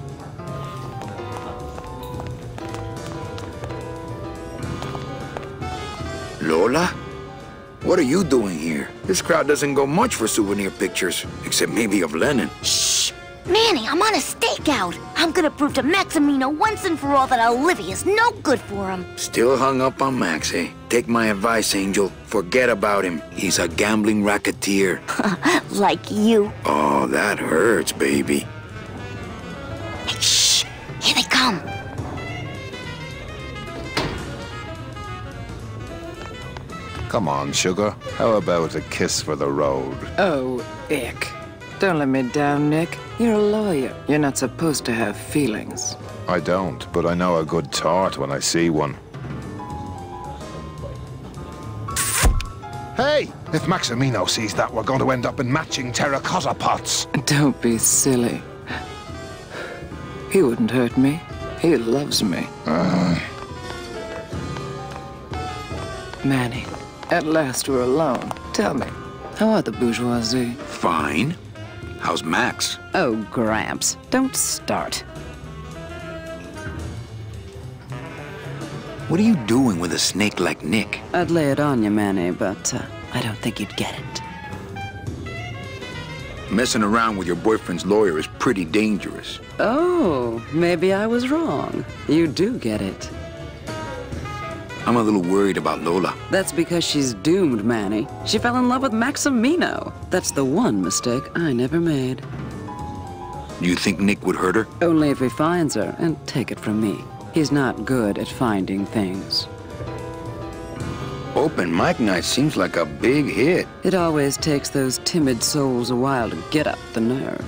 Lola? What are you doing here? This crowd doesn't go much for souvenir pictures, except maybe of Lenin. Shh! Manny, I'm on a stakeout. I'm gonna prove to Maximino once and for all that Olivia's no good for him. Still hung up on Max, eh? Take my advice, Angel. Forget about him. He's a gambling racketeer. Like you. Oh, that hurts, baby. Hey, shh! Here they come. Come on, sugar. How about a kiss for the road? Oh, ick. Don't let me down, Nick. You're a lawyer. You're not supposed to have feelings. I don't, but I know a good tart when I see one. Hey! If Maximino sees that, we're going to end up in matching terracotta pots. Don't be silly. He wouldn't hurt me. He loves me. Manny, at last we're alone. Tell me, how are the bourgeoisie? Fine. How's Max? Oh, Gramps, don't start. What are you doing with a snake like Nick? I'd lay it on you, Manny, but I don't think you'd get it. Messing around with your boyfriend's lawyer is pretty dangerous. Oh, maybe I was wrong. You do get it. I'm a little worried about Lola. That's because she's doomed, Manny. She fell in love with Maximino. That's the one mistake I never made. Do you think Nick would hurt her? Only if he finds her, and take it from me. He's not good at finding things. Open mic night seems like a big hit. It always takes those timid souls a while to get up the nerve.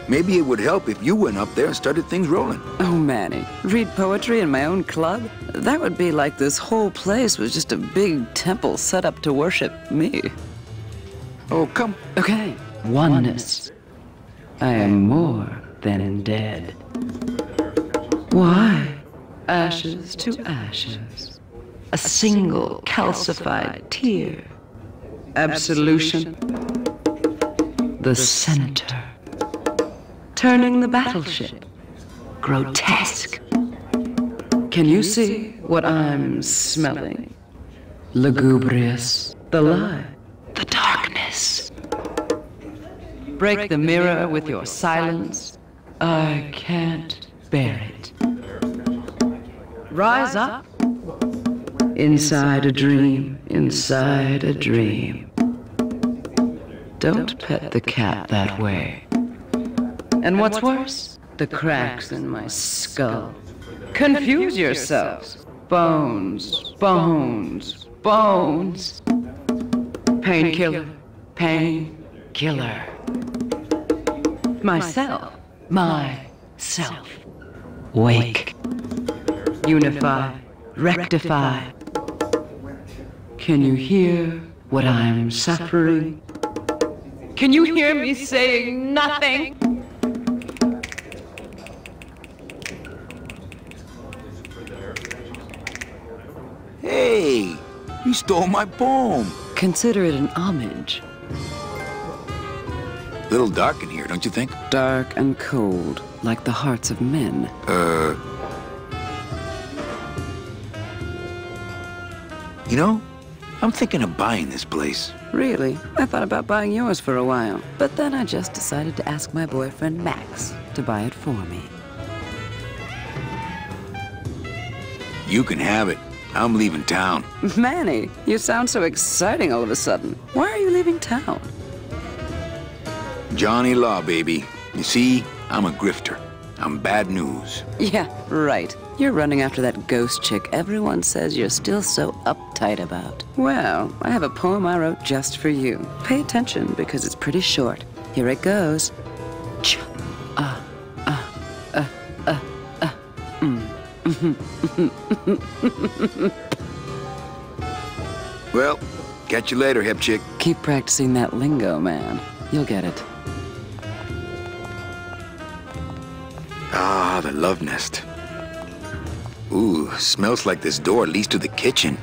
Maybe it would help if you went up there and started things rolling. Oh, Manny, read poetry in my own club? That would be like this whole place was just a big temple set up to worship me. Oh, come. Okay. Oneness. I am more than dead. Why? Ashes to ashes. A single calcified tear. Absolution. The center. Turning the battleship. Grotesque. Can you see what I'm smelling? Lugubrious. The lie. The darkness. Break the mirror with your silence. I can't bear it. Rise up. Inside a dream, inside a dream. Don't pet the cat that way. And what's worse? The cracks in my skull. Confuse yourselves. Bones, bones, bones. Painkiller, painkiller. Myself, myself. Wake. Unify, rectify. Can you hear what I'm suffering? Can you hear me saying nothing? Hey, you stole my poem. Consider it an homage. Little dark in here, don't you think? Dark and cold, like the hearts of men. You know, I'm thinking of buying this place. Really? I thought about buying yours for a while, but then I just decided to ask my boyfriend Max to buy it for me. You can have it. I'm leaving town. Manny, you sound so exciting all of a sudden. Why are you leaving town? Johnny Law, baby. You see, I'm a grifter. I'm bad news. Yeah, right. You're running after that ghost chick everyone says you're still so uptight about. Well, I have a poem I wrote just for you. Pay attention because it's pretty short. Here it goes. Ch Well, catch you later, hip chick. Keep practicing that lingo, man. You'll get it. Ah, the love nest. Ooh, smells like this door leads to the kitchen.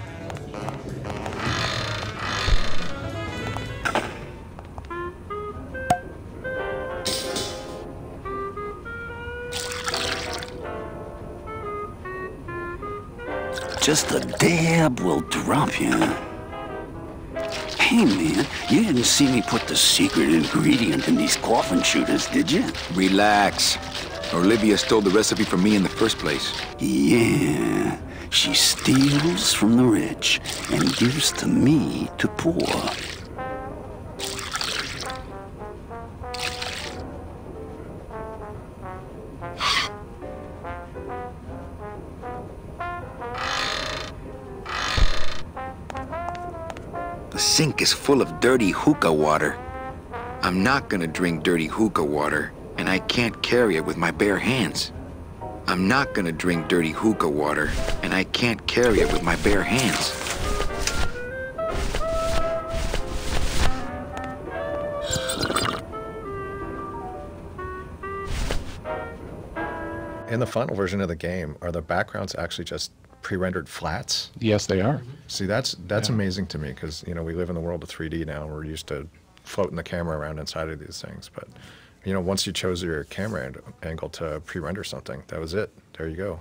Just a dab will drop you. Hey, man, you didn't see me put the secret ingredient in these coffin shooters, did you? Relax. Olivia stole the recipe from me in the first place. Yeah, she steals from the rich and gives to me to poor. The sink is full of dirty hookah water. I'm not gonna drink dirty hookah water, and I can't carry it with my bare hands. I'm not gonna drink dirty hookah water, and I can't carry it with my bare hands. In the final version of the game, are the backgrounds actually just pre-rendered flats? Yes, they are. See, that's amazing to me because, you know, we live in the world of 3D now. We're used to floating the camera around inside of these things. But, you know, once you chose your camera angle to pre-render something, that was it. There you go.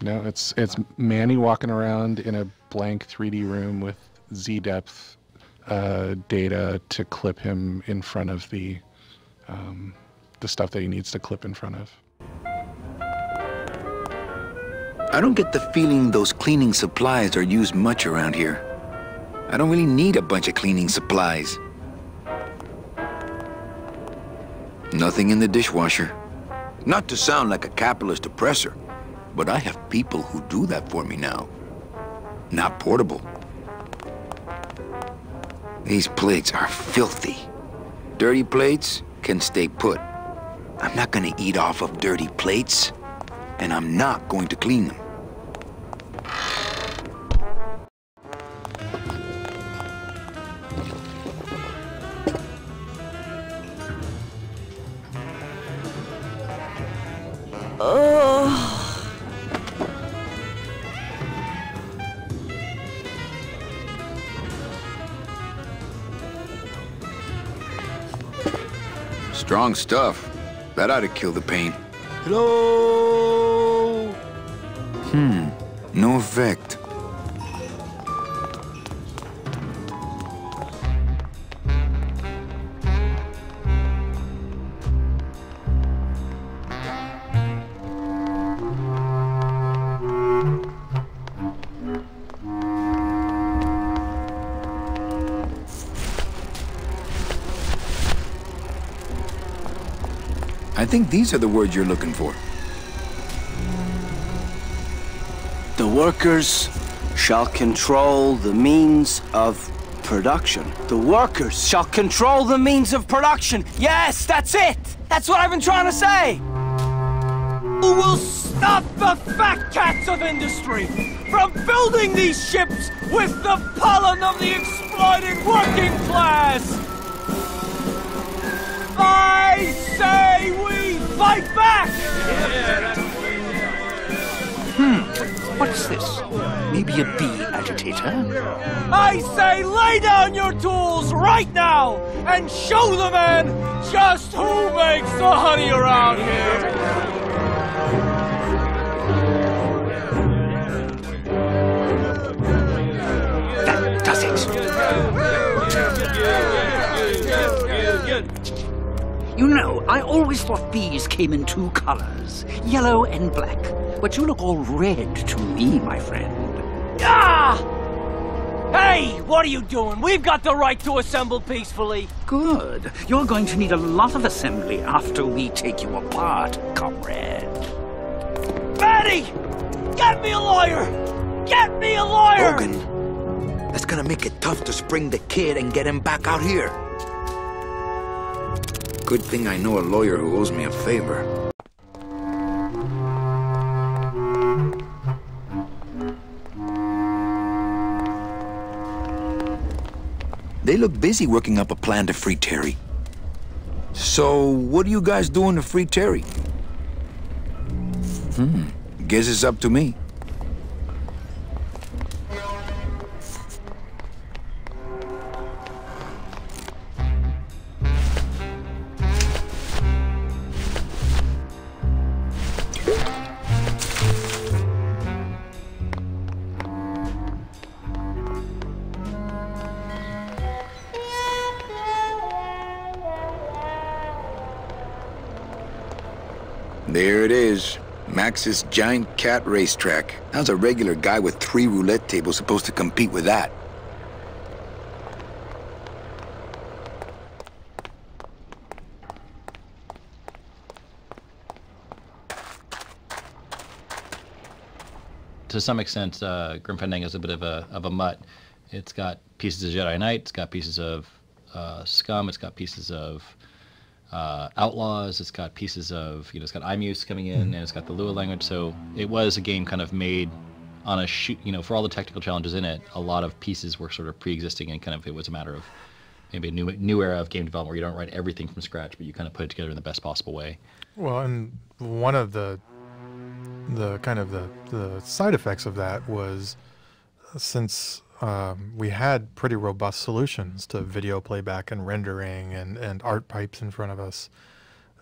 No, it's Manny walking around in a blank 3D room with Z-depth data to clip him in front of the stuff that he needs to clip in front of. I don't get the feeling those cleaning supplies are used much around here. I don't really need a bunch of cleaning supplies. Nothing in the dishwasher. Not to sound like a capitalist oppressor, but I have people who do that for me now. Not portable. These plates are filthy. Dirty plates can stay put. I'm not gonna eat off of dirty plates, and I'm not going to clean them. Strong stuff. That ought to kill the pain. Hello? No effect. I think these are the words you're looking for. The workers shall control the means of production. The workers shall control the means of production. Yes, that's it! That's what I've been trying to say! Who will stop the fat cats of industry from building these ships with the pollen of the exploited working class? I say we fight back! What's this? Maybe a bee agitator? I say lay down your tools right now and show the men just who makes the honey around here! That does it. You know, I always thought bees came in two colors, yellow and black. But you look all red to me, my friend. Ah! Hey, what are you doing? We've got the right to assemble peacefully. Good. You're going to need a lot of assembly after we take you apart, comrade. Betty! Get me a lawyer! Get me a lawyer! Logan, that's gonna make it tough to spring the kid and get him back out here. Good thing I know a lawyer who owes me a favor. They look busy working up a plan to free Terry. So, what are you guys doing to free Terry? Guess it's up to me. There it is. Max's giant cat racetrack. How's a regular guy with 3 roulette tables supposed to compete with that? To some extent, Grim Fandango is a bit of a mutt. It's got pieces of Jedi Knight, it's got pieces of Scum, it's got pieces of Outlaws, it's got pieces of, it's got IMUS coming in, and it's got the Lua language, so it was a game kind of made on a shoot, for all the technical challenges in it, a lot of pieces were sort of pre-existing, and kind of it was a matter of maybe a new era of game development where you don't write everything from scratch, but you kind of put it together in the best possible way. Well, and one of the the kind of the side effects of that was, since we had pretty robust solutions to video playback and rendering and art pipes in front of us,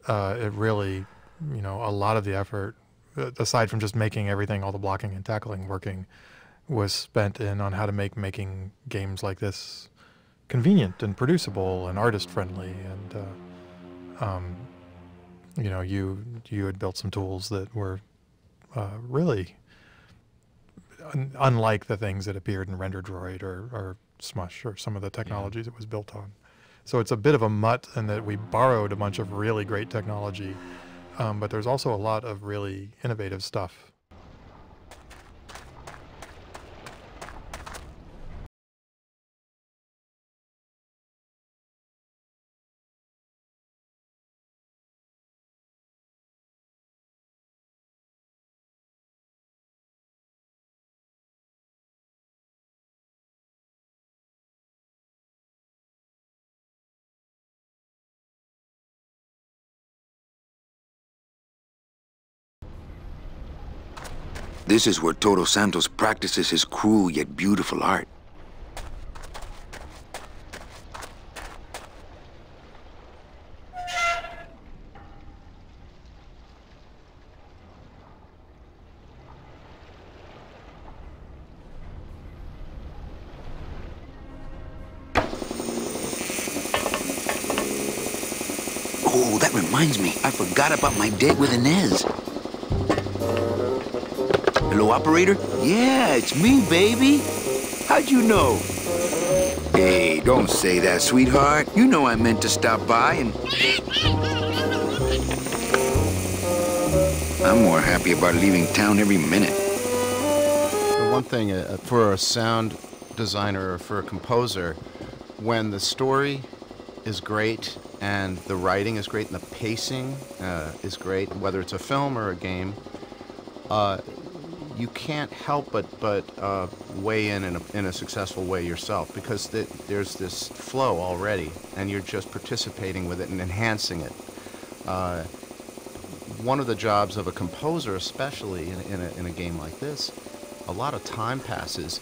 it really, you know, a lot of the effort, aside from just making everything, all the blocking and tackling working, was spent in on how to making games like this convenient and producible and artist friendly. And you know, you had built some tools that were really unlike the things that appeared in RenderDroid or Smush or some of the technologies it was built on. So it's a bit of a mutt in that we borrowed a bunch of really great technology, but there's also a lot of really innovative stuff. This is where Toro Santos practices his cruel yet beautiful art. Oh, that reminds me. I forgot about my date with Inez. Hello, operator? Yeah, it's me, baby. How'd you know? Hey, don't say that, sweetheart. You know I meant to stop by and... I'm more happy about leaving town every minute. The one thing for a sound designer or for a composer, when the story is great and the writing is great and the pacing is great, whether it's a film or a game, you can't help but weigh in a successful way yourself, because there's this flow already, and you're just participating with it and enhancing it. One of the jobs of a composer, especially in a game like this, a lot of time passes,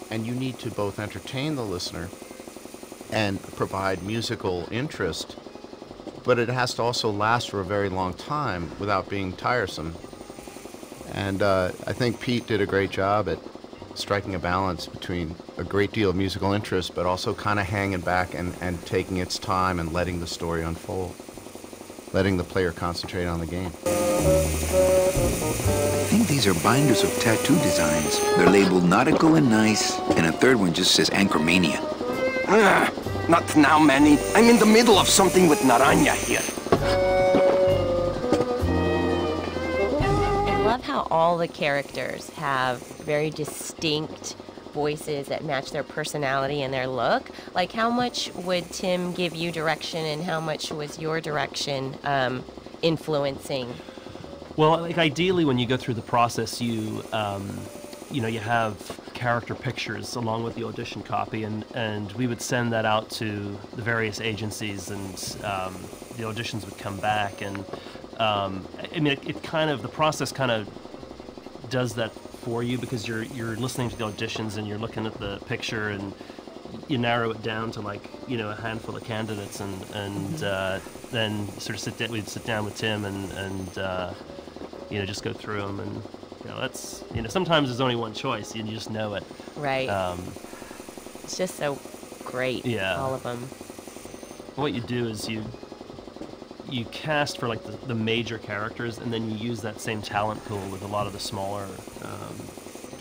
and you need to both entertain the listener and provide musical interest, but it has to also last for a very long time without being tiresome. And I think Pete did a great job at striking a balance between a great deal of musical interest, but also kind of hanging back and taking its time and letting the story unfold, letting the player concentrate on the game. I think these are binders of tattoo designs. They're labeled Nautical and Nice, and a third one just says Anchormania. Not now, Manny. I'm in the middle of something with Naranja here. I love how all the characters have very distinct voices that match their personality and their look. Like, how much would Tim give you direction, and how much was your direction influencing? Well, like, ideally, when you go through the process, you you have character pictures along with the audition copy, and we would send that out to the various agencies, and the auditions would come back, and I mean, it kind of, the process kind of does that for you, because you're listening to the auditions and you're looking at the picture, and you narrow it down to, like, a handful of candidates, and then sort of we'd sit down with Tim and just go through them, and that's, sometimes there's only one choice, you just know it. Right. It's just so great. Yeah. All of them. What you do is you cast for, like, the major characters, and then you use that same talent pool with a lot of the smaller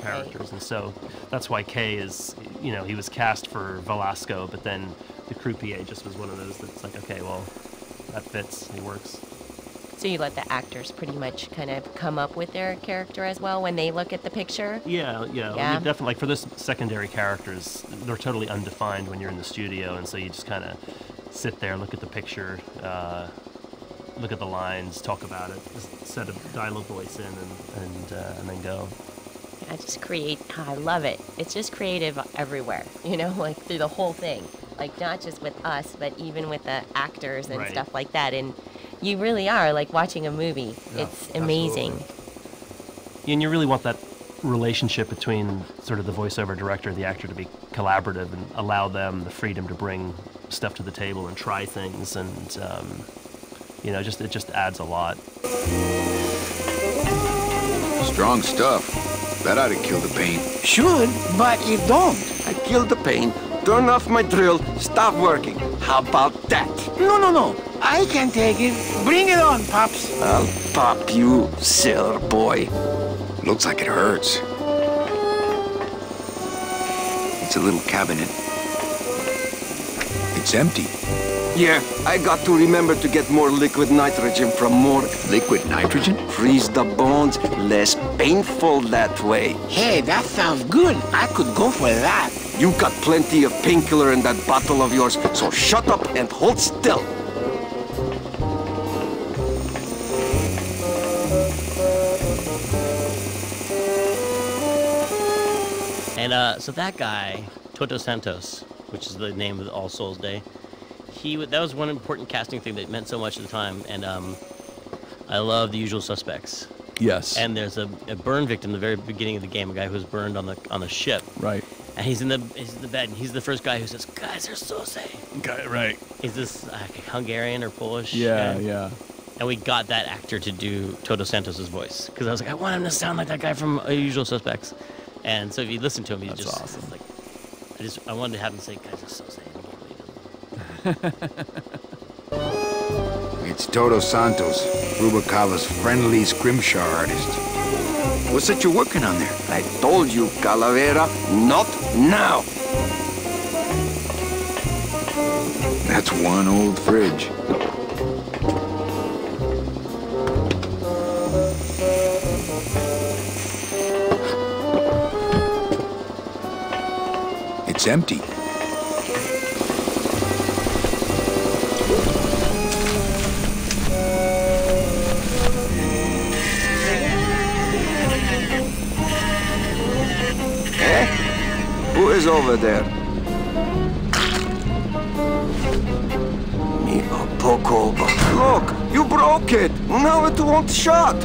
characters. Right. And so that's why Kay is, he was cast for Velasco, but then the croupier just was one of those that's like, okay, well, that fits, he works. So you let the actors pretty much kind of come up with their character as well when they look at the picture? Yeah. Definitely, like, for those secondary characters, they're totally undefined when you're in the studio, and so you just kind of sit there, look at the picture, look at the lines, talk about it, just set a dialogue voice in, and then go. I just I love it. It's just creative everywhere, like through the whole thing. Like, not just with us, but even with the actors and right. stuff like that. And you really are like watching a movie. Yeah, it's amazing. Absolutely. And you really want that relationship between sort of the voiceover director and the actor to be collaborative and allow them the freedom to bring stuff to the table and try things, and you know, it just adds a lot. Strong stuff. That ought to kill the pain. Should, but it don't. I killed the pain, turn off my drill, stop working. How about that? No. I can take it. Bring it on, Pops. I'll pop you, sailor boy. Looks like it hurts. It's a little cabinet. It's empty. Yeah, I got to remember to get more liquid nitrogen from morgue. Liquid nitrogen? Freeze the bones, less painful that way. Hey, that sounds good. I could go for that. You got plenty of painkiller in that bottle of yours, so shut up and hold still. And so that guy, Toto Santos, which is the name of All Souls Day, that was one important casting thing that meant so much at the time. And I love The Usual Suspects. Yes. And there's a burn victim at the very beginning of the game, a guy who was burned on the ship. Right. And he's in the bed, and he's the first guy who says, "Guys are so safe." Okay, right. Is this Hungarian or Polish? Yeah, guy? yeah. And we got that actor to do Toto Santos' voice, because I was like, I want him to sound like that guy from Usual Suspects. And so if you listen to him, he's just awesome. like, I wanted to have him say, "Guys are so safe." I can't believe it. It's Toto Santos, Rubalcava's friendly scrimshaw artist. What's that you're working on there? I told you, Calavera, not now. That's one old fridge. It's empty. Who is over there? Me a poco. Look, you broke it. Now it won't shut.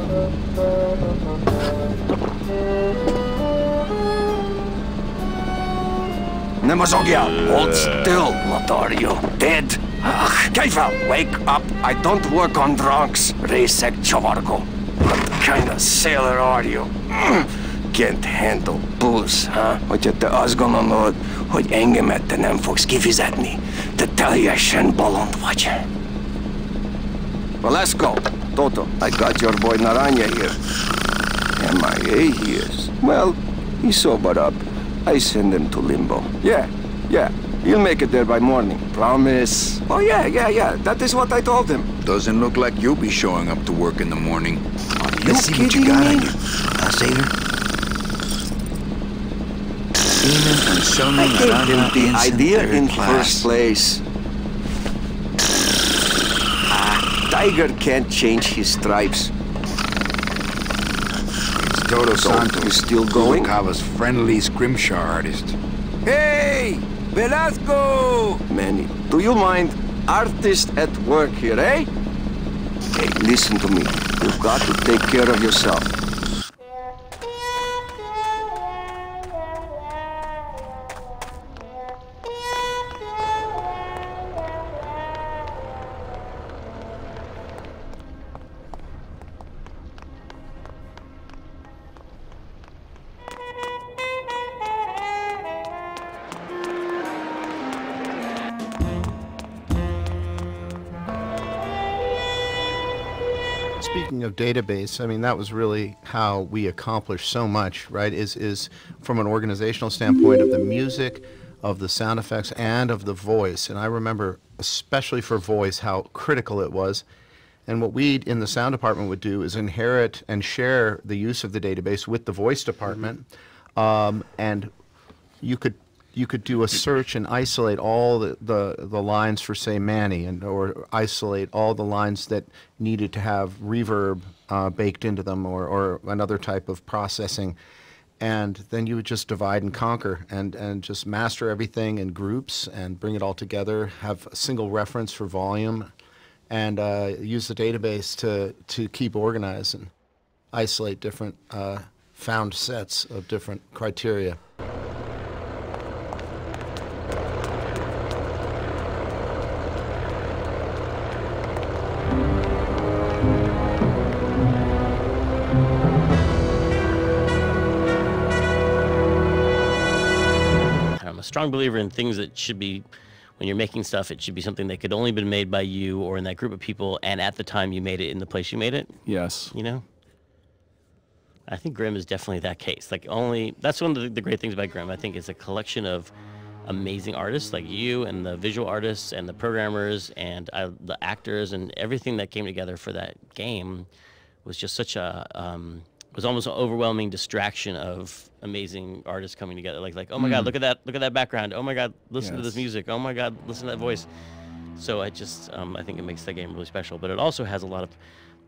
Nemazogia, hold still. What are you, dead? Keifa, wake up. I don't work on drunks. Resek Chavargo. What kind of sailor are you? Can't handle booze, huh? Hogyha te azt gondolod, hogy engemet te nem fogsz kifizetni, te teljesen bolond vagy. Well, let's go. Toto, I got your boy Naranja here. MIA he is. Well, he's sobered up. I send him to limbo. Yeah. He'll make it there by morning. Promise. Oh, yeah. That is what I told him. Doesn't look like you'll be showing up to work in the morning. Let's see what you got on you, sailor. I gave him the idea in first place. Tiger can't change his stripes. It's Toto Santos, you still going? Rubalcava's friendly scrimshaw artist. Hey, Velasco! Manny, do you mind? Artist at work here, eh? Hey, listen to me. You've got to take care of yourself. Speaking of database, I mean, that was really how we accomplished so much, right? Is from an organizational standpoint of the music, of the sound effects, and of the voice. And I remember, especially for voice, how critical it was. And what we in the sound department would do is inherit and share the use of the database with the voice department. And you could do a search and isolate all the lines for, say, Manny, or isolate all the lines that needed to have reverb baked into them, or another type of processing. And then you would just divide and conquer and just master everything in groups and bring it all together, have a single reference for volume, and use the database to keep organized. And isolate different found sets of different criteria. I'm a strong believer in things that should be, when you're making stuff, it should be something that could only been made by you or in that group of people, and at the time you made it in the place you made it. Yes. You know? I think Grimm is definitely that case. Like, that's one of the great things about Grimm. I think it's a collection of amazing artists like you and the visual artists and the programmers and the actors, and everything that came together for that game was just such a was almost an overwhelming distraction of amazing artists coming together. Like oh my God, look at that background. Oh my God, listen to this music. Oh my God, listen to that voice. So I just I think it makes that game really special. But it also has a lot of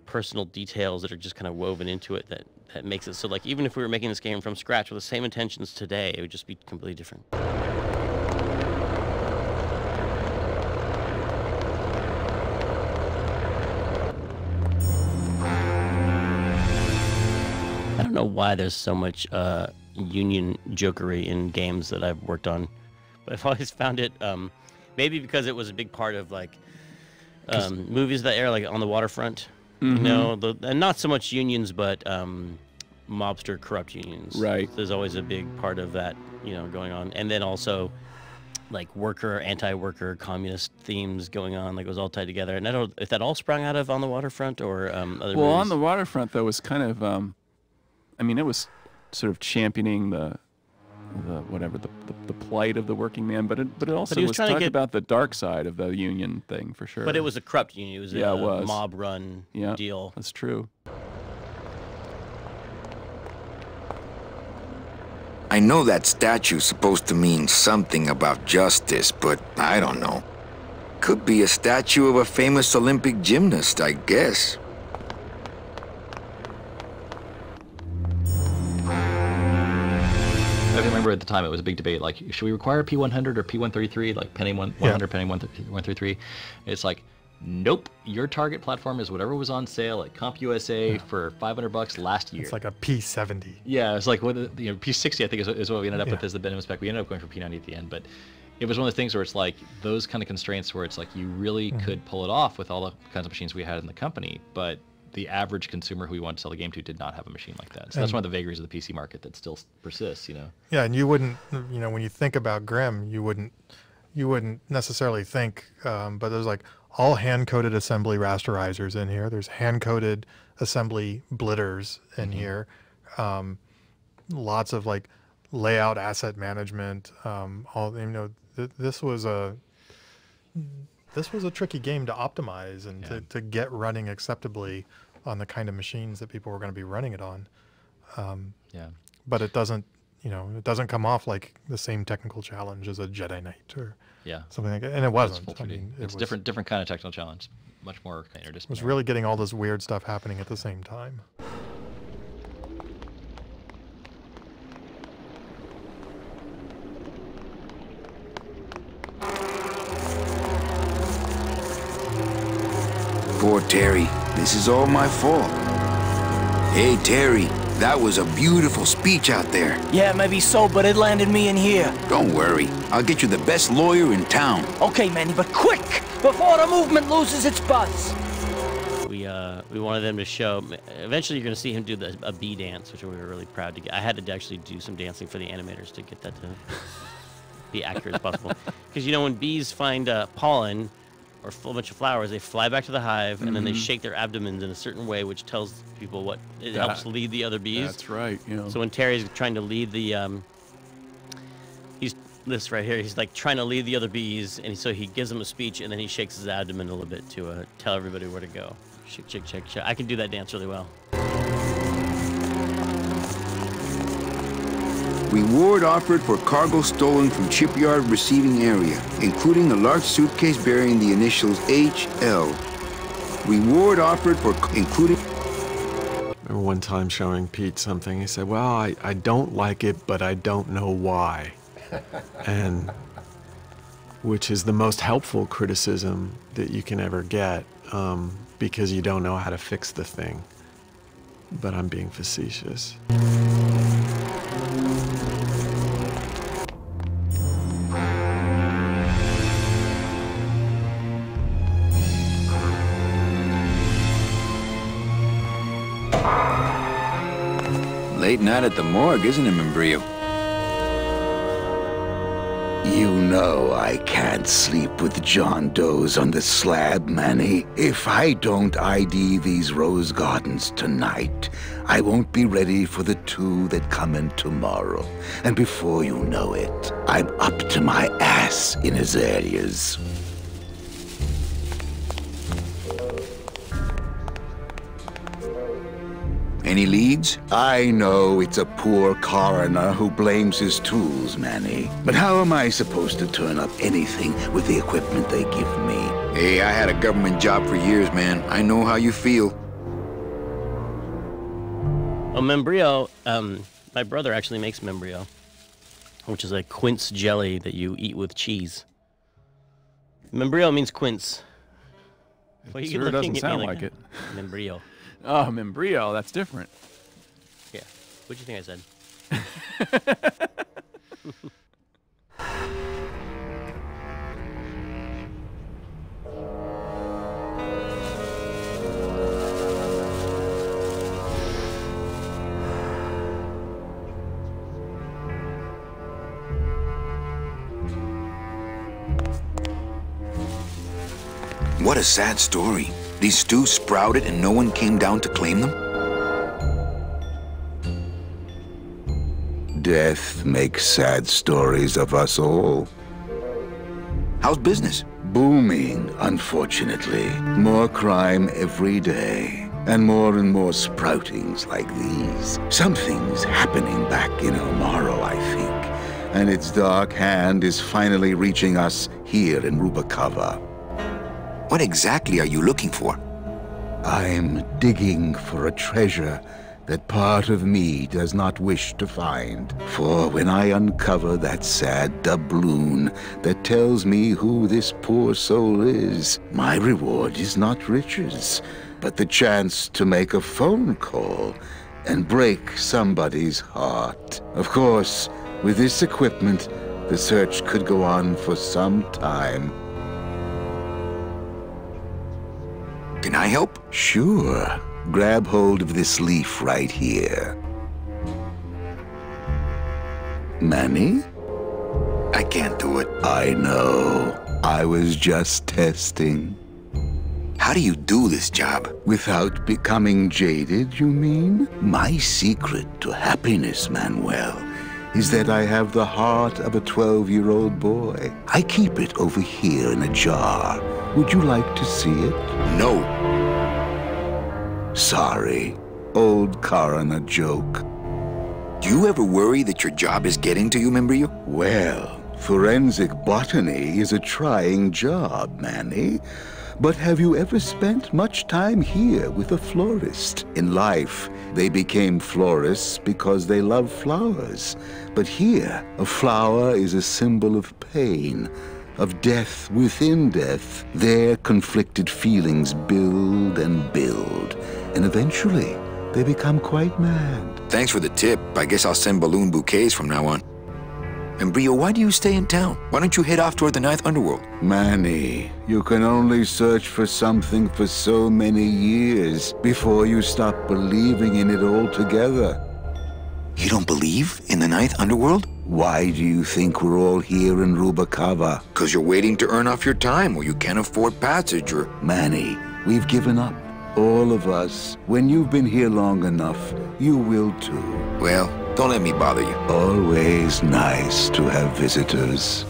personal details that are just kind of woven into it that makes it so, like, even if we were making this game from scratch with the same intentions today, it would just be completely different. I don't know why there's so much union jokery in games that I've worked on, but I've always found it, maybe because it was a big part of, like, movies that air, like, on the waterfront, you know, and not so much unions, but mobster corrupt unions. Right. There's always a big part of that, you know, going on. And then also, like, worker, anti-worker, communist themes going on, like, it was all tied together. And I don't know if that all sprung out of On the Waterfront or other movies. Well, On the Waterfront, though, was kind of, I mean, it was sort of championing the plight of the working man, but it also was talking about the dark side of the union thing, for sure. But it was a corrupt union. It was a mob-run deal. That's true. I know that statue's supposed to mean something about justice, but I don't know. Could be a statue of a famous Olympic gymnast, I guess. I remember at the time it was a big debate, like, should we require P100 or P133, like penny 100, penny 133? It's like, nope, your target platform is whatever was on sale at CompUSA for $500 last year. It's like a P70. Yeah, it's like, P60 I think is what we ended up with as the minimum spec. We ended up going for P90 at the end, but it was one of the things where it's like those kind of constraints where it's like you really could pull it off with all the kinds of machines we had in the company, but the average consumer who we wanted to sell the game to did not have a machine like that. So that's one of the vagaries of the PC market that still persists, you know. Yeah, and you wouldn't, you know, when you think about Grimm, you wouldn't necessarily think, but there's like all hand-coded assembly rasterizers in here. There's hand-coded assembly blitters in here. Lots of like layout, asset management. All, you know, this was a tricky game to optimize and to get running acceptably on the kind of machines that people were going to be running it on. But it doesn't, you know, it doesn't come off like the same technical challenge as a Jedi Knight or something like that. And it wasn't. I mean, it's different kind of technical challenge, much more interdisciplinary. It was really getting all this weird stuff happening at the same time. Poor Terry, this is all my fault. Hey, Terry, that was a beautiful speech out there. Yeah, maybe so, but it landed me in here. Don't worry, I'll get you the best lawyer in town. Okay, Manny, but quick, before the movement loses its buzz. We wanted them to show. Eventually, you're going to see him do a bee dance, which we were really proud to get. I had to actually do some dancing for the animators to get that to be accurate as possible. Because, you know, when bees find pollen or a bunch of flowers, they fly back to the hive, and then they shake their abdomens in a certain way, which tells people what it helps lead the other bees. That's right. You know. So when Terry's trying to lead the, he's this right here. He's like trying to lead the other bees, and so he gives them a speech, and then he shakes his abdomen a little bit to tell everybody where to go. Shake, shake, shake, shake. I can do that dance really well. Reward offered for cargo stolen from shipyard receiving area, including a large suitcase bearing the initials HL. Reward offered for including... I remember one time showing Pete something. He said, well, I don't like it, but I don't know why. And which is the most helpful criticism that you can ever get, because you don't know how to fix the thing. but I'm being facetious. Late night at the morgue, isn't it, Membrillo? You know I can't sleep with John Doe's on the slab, Manny. If I don't ID these rose gardens tonight, I won't be ready for the 2 that come in tomorrow. And before you know it, I'm up to my ass in azaleas. Any leads? I know it's a poor coroner who blames his tools, Manny. But how am I supposed to turn up anything with the equipment they give me? Hey, I had a government job for years, man. I know how you feel. Oh, Membrillo, my brother actually makes Membrillo, which is a quince jelly that you eat with cheese. Membrillo means quince. Well, you sure doesn't sound like it. Membrillo. Oh, Membrillo, that's different. Yeah. What do you think I said? What a sad story. These stews sprouted and no one came down to claim them? Death makes sad stories of us all. How's business? Booming, unfortunately. More crime every day. And more sproutings like these. Something's happening back in Elmaro, I think. And its dark hand is finally reaching us here in Rubacava. What exactly are you looking for? I'm digging for a treasure that part of me does not wish to find. For when I uncover that sad doubloon that tells me who this poor soul is, my reward is not riches, but the chance to make a phone call and break somebody's heart. Of course, with this equipment, the search could go on for some time. Can I help? Sure. Grab hold of this leaf right here. Manny? I can't do it. I know. I was just testing. How do you do this job? Without becoming jaded, you mean? My secret to happiness, Manuel, is that I have the heart of a 12-year-old boy. I keep it over here in a jar. Would you like to see it? No. Sorry. Old coroner joke. Do you ever worry that your job is getting to you, Membrillo? Well, forensic botany is a trying job, Manny. But have you ever spent much time here with a florist? In life, they became florists because they love flowers. But here, a flower is a symbol of pain, of death within death. Their conflicted feelings build and build, and eventually, they become quite mad. Thanks for the tip. I guess I'll send balloon bouquets from now on. Membrillo, why do you stay in town? Why don't you head off toward the Ninth Underworld? Manny, you can only search for something for so many years before you stop believing in it altogether. You don't believe in the Ninth Underworld? Why do you think we're all here in Rubacava? Because you're waiting to earn off your time, or you can't afford passage, or... Manny, we've given up. All of us. When you've been here long enough, you will too. Well, don't let me bother you. Always nice to have visitors.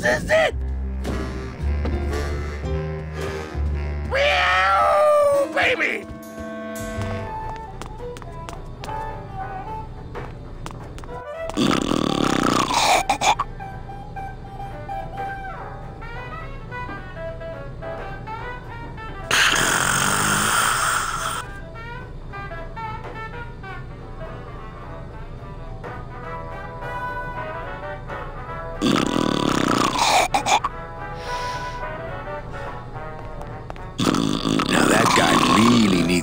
is it? Meow, baby!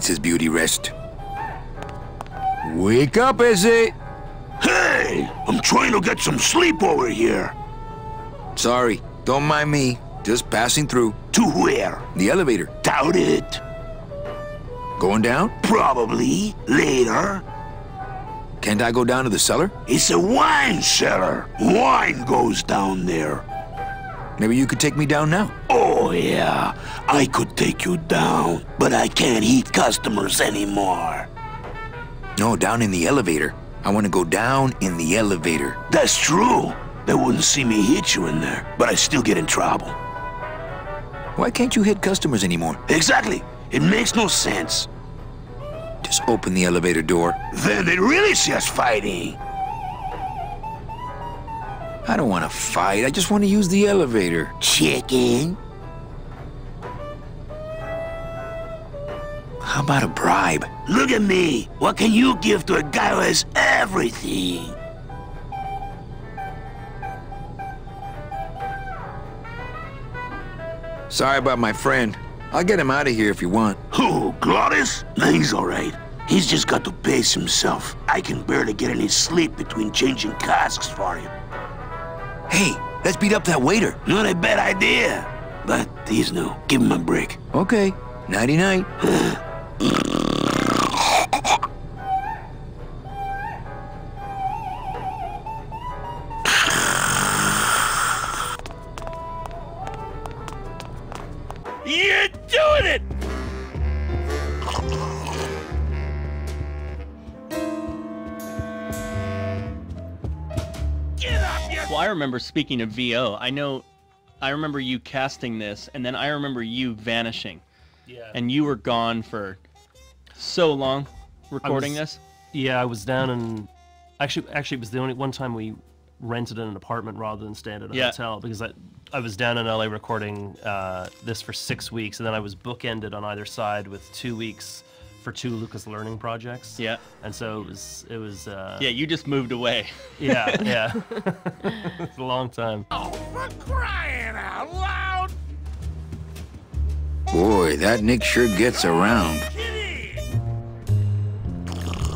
His beauty rest. Wake up, is it? Hey, I'm trying to get some sleep over here. Sorry, don't mind me. Just passing through. To where? The elevator. Doubt it. Going down? Probably. Later. Can't I go down to the cellar? It's a wine cellar. Wine goes down there. Maybe you could take me down now. Oh, yeah. I could take you down, but I can't heat customers anymore. No, down in the elevator. I want to go down in the elevator. That's true. They wouldn't see me hit you in there, but I still get in trouble. Why can't you hit customers anymore? Exactly. It makes no sense. Just open the elevator door. Then they really see us fighting. I don't want to fight. I just want to use the elevator. Chicken. How about a bribe? Look at me. What can you give to a guy who has everything? Sorry about my friend. I'll get him out of here if you want. Who, Glottis? Nah, he's all right. He's just got to pace himself. I can barely get any sleep between changing casks for him. Hey, let's beat up that waiter. Not a bad idea. But he's new. Give him a break. Okay. Nighty-night. You're doing it! Well, I remember, speaking of VO, I remember you casting this, and then I remember you vanishing. Yeah. And you were gone for so long recording this. Yeah, I was down in... Actually, it was the only one time we rented an apartment rather than staying at a hotel, because I was down in LA recording this for 6 weeks, and then I was bookended on either side with 2 weeks for 2 Lucas Learning projects. Yeah. And so it was yeah, you just moved away. Yeah, yeah. It's a long time. Oh, for crying out loud! Boy, that Nick sure gets around.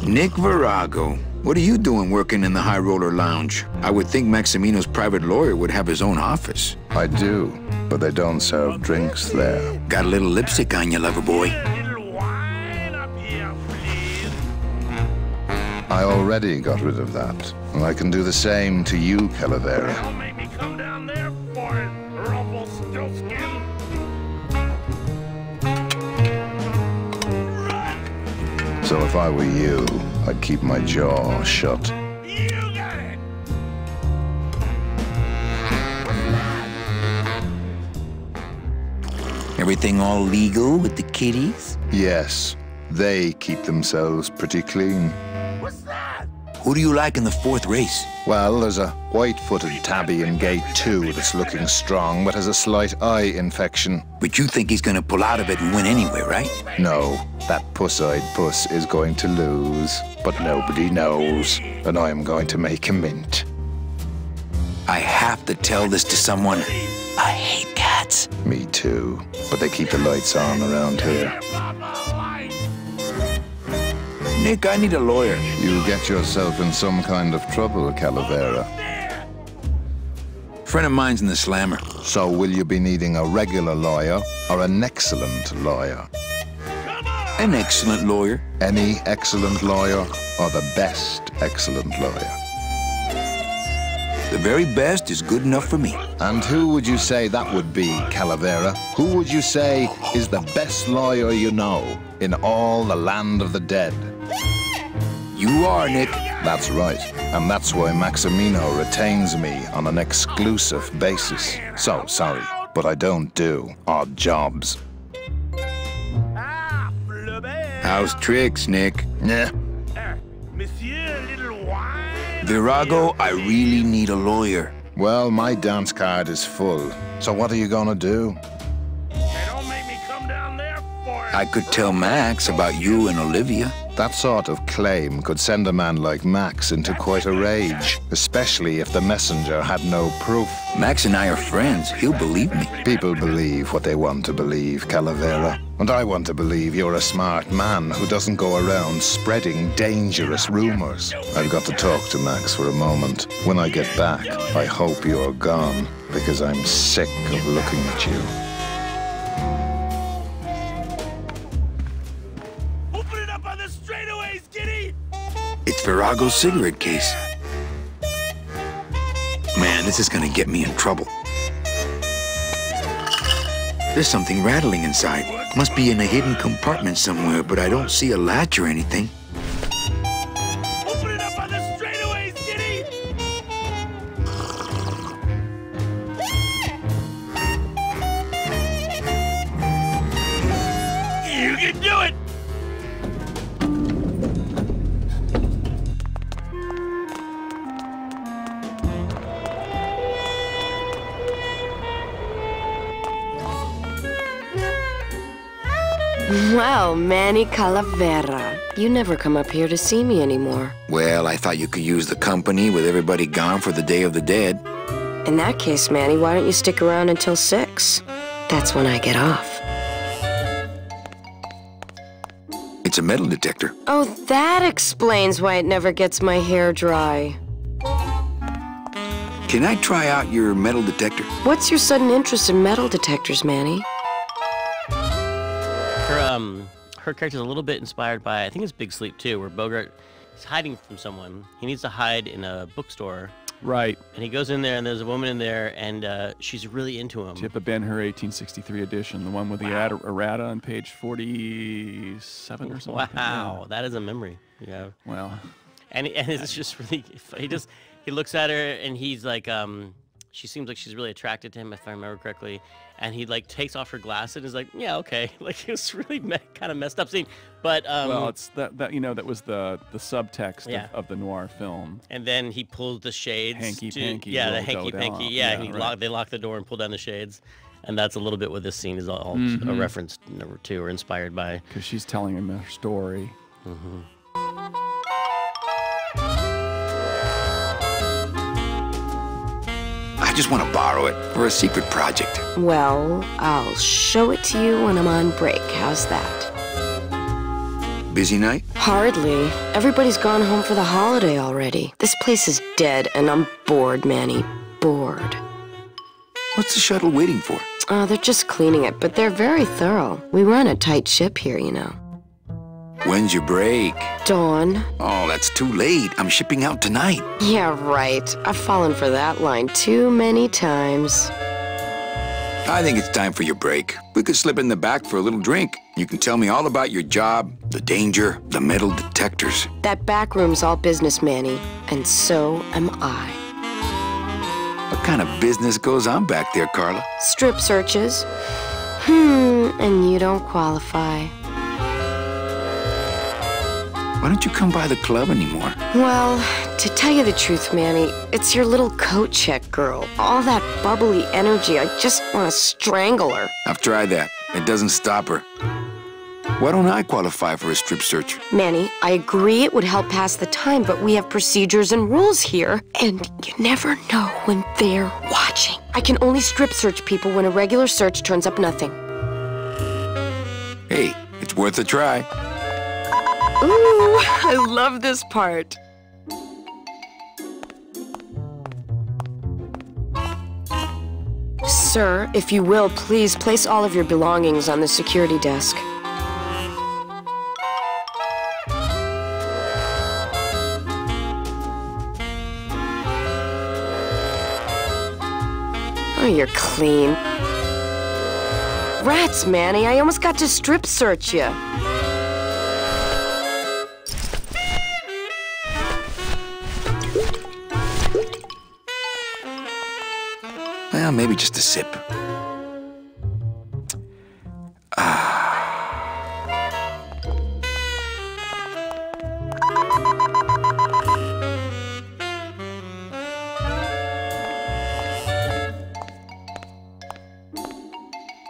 Nick Virago. What are you doing working in the High Roller Lounge? I would think Maximino's private lawyer would have his own office. I do, but they don't serve drinks there. Got a little lipstick on you, lover boy. I already got rid of that, and I can do the same to you, Calavera. Don't make me come down there for it, Rumpelstiltskin. So if I were you, I'd keep my jaw shut. You got it! Everything all legal with the kiddies? Yes, they keep themselves pretty clean. What's that? Who do you like in the 4th race? Well, there's a white-footed tabby in gate 2 that's looking strong, but has a slight eye infection. But you think he's gonna pull out of it and win anyway, right? No, that puss-eyed puss is going to lose, but nobody knows, and I am going to make him mint. I have to tell this to someone. I hate cats. Me too, but they keep the lights on around here. Nick, I need a lawyer. You get yourself in some kind of trouble, Calavera. Friend of mine's in the slammer. So will you be needing a regular lawyer or an excellent lawyer? An excellent lawyer. Any excellent lawyer or the best excellent lawyer? The very best is good enough for me. And who would you say that would be, Calavera? Who would you say is the best lawyer you know in all the land of the dead? You are, Nick. That's right, and that's why Maximino retains me on an exclusive basis. So, sorry, but I don't do odd jobs. How's tricks, Nick? Yeah. Virago, I really need a lawyer. Well, my dance card is full, so what are you gonna do? I could tell Max about you and Olivia. That sort of claim could send a man like Max into quite a rage, especially if the messenger had no proof. Max and I are friends. He'll believe me. People believe what they want to believe, Calavera. And I want to believe you're a smart man who doesn't go around spreading dangerous rumors. I've got to talk to Max for a moment. When I get back, I hope you're gone, because I'm sick of looking at you. It's Virago's cigarette case. Man, this is gonna get me in trouble. There's something rattling inside. Must be in a hidden compartment somewhere, but I don't see a latch or anything. Open it up on the straightaways, Kitty! You can do it! Well, Manny Calavera, you never come up here to see me anymore. Well, I thought you could use the company with everybody gone for the Day of the Dead. In that case, Manny, why don't you stick around until 6? That's when I get off. It's a metal detector. Oh, that explains why it never gets my hair dry. Can I try out your metal detector? What's your sudden interest in metal detectors, Manny? Her character's a little bit inspired by, I think it's Big Sleep too, where Bogart is hiding from someone. He needs to hide in a bookstore. Right. And he goes in there, and there's a woman in there, and she's really into him. Chip Ben-Hur 1863 edition, the one with the errata on page 47 or something. Wow, that is a memory. Yeah. Well. And it's just really, he looks at her, and he's like, she seems like she's really attracted to him, if I remember correctly. And he like takes off her glasses and is like, yeah, okay. Like it was really kind of messed up scene. But well, it's that you know, that was the subtext of the noir film. And then he pulls the shades. Hanky panky. Yeah, the hanky panky. Yeah, they lock the door and pull down the shades. And that's a little bit what this scene is all a reference to or inspired by. Because she's telling him her story. I just want to borrow it for a secret project. Well, I'll show it to you when I'm on break. How's that? Busy night? Hardly. Everybody's gone home for the holiday already. This place is dead, and I'm bored, Manny. Bored. What's the shuttle waiting for? They're just cleaning it, but they're very thorough. We run a tight ship here, you know. When's your break? Dawn. Oh, that's too late. I'm shipping out tonight. Yeah, right. I've fallen for that line too many times. I think it's time for your break. We could slip in the back for a little drink. You can tell me all about your job, the danger, the metal detectors. That back room's all business, Manny, and so am I. What kind of business goes on back there, Carla? Strip searches. And you don't qualify. Why don't you come by the club anymore? Well, to tell you the truth, Manny, it's your little coat check girl. All that bubbly energy, I just want to strangle her. I've tried that. It doesn't stop her. Why don't I qualify for a strip search? Manny, I agree it would help pass the time, but we have procedures and rules here, and you never know when they're watching. I can only strip search people when a regular search turns up nothing. Hey, it's worth a try. Ooh, I love this part. Sir, if you will, please place all of your belongings on the security desk. Oh, you're clean. Rats, Manny, I almost got to strip search you. maybe just a sip.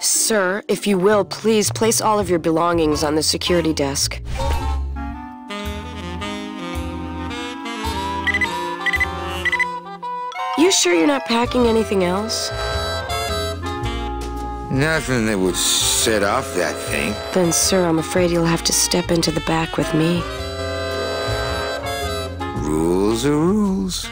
Sir, if you will, please place all of your belongings on the security desk. You sure you're not packing anything else? Nothing that would set off that thing. Then, sir, I'm afraid you'll have to step into the back with me. Rules are rules.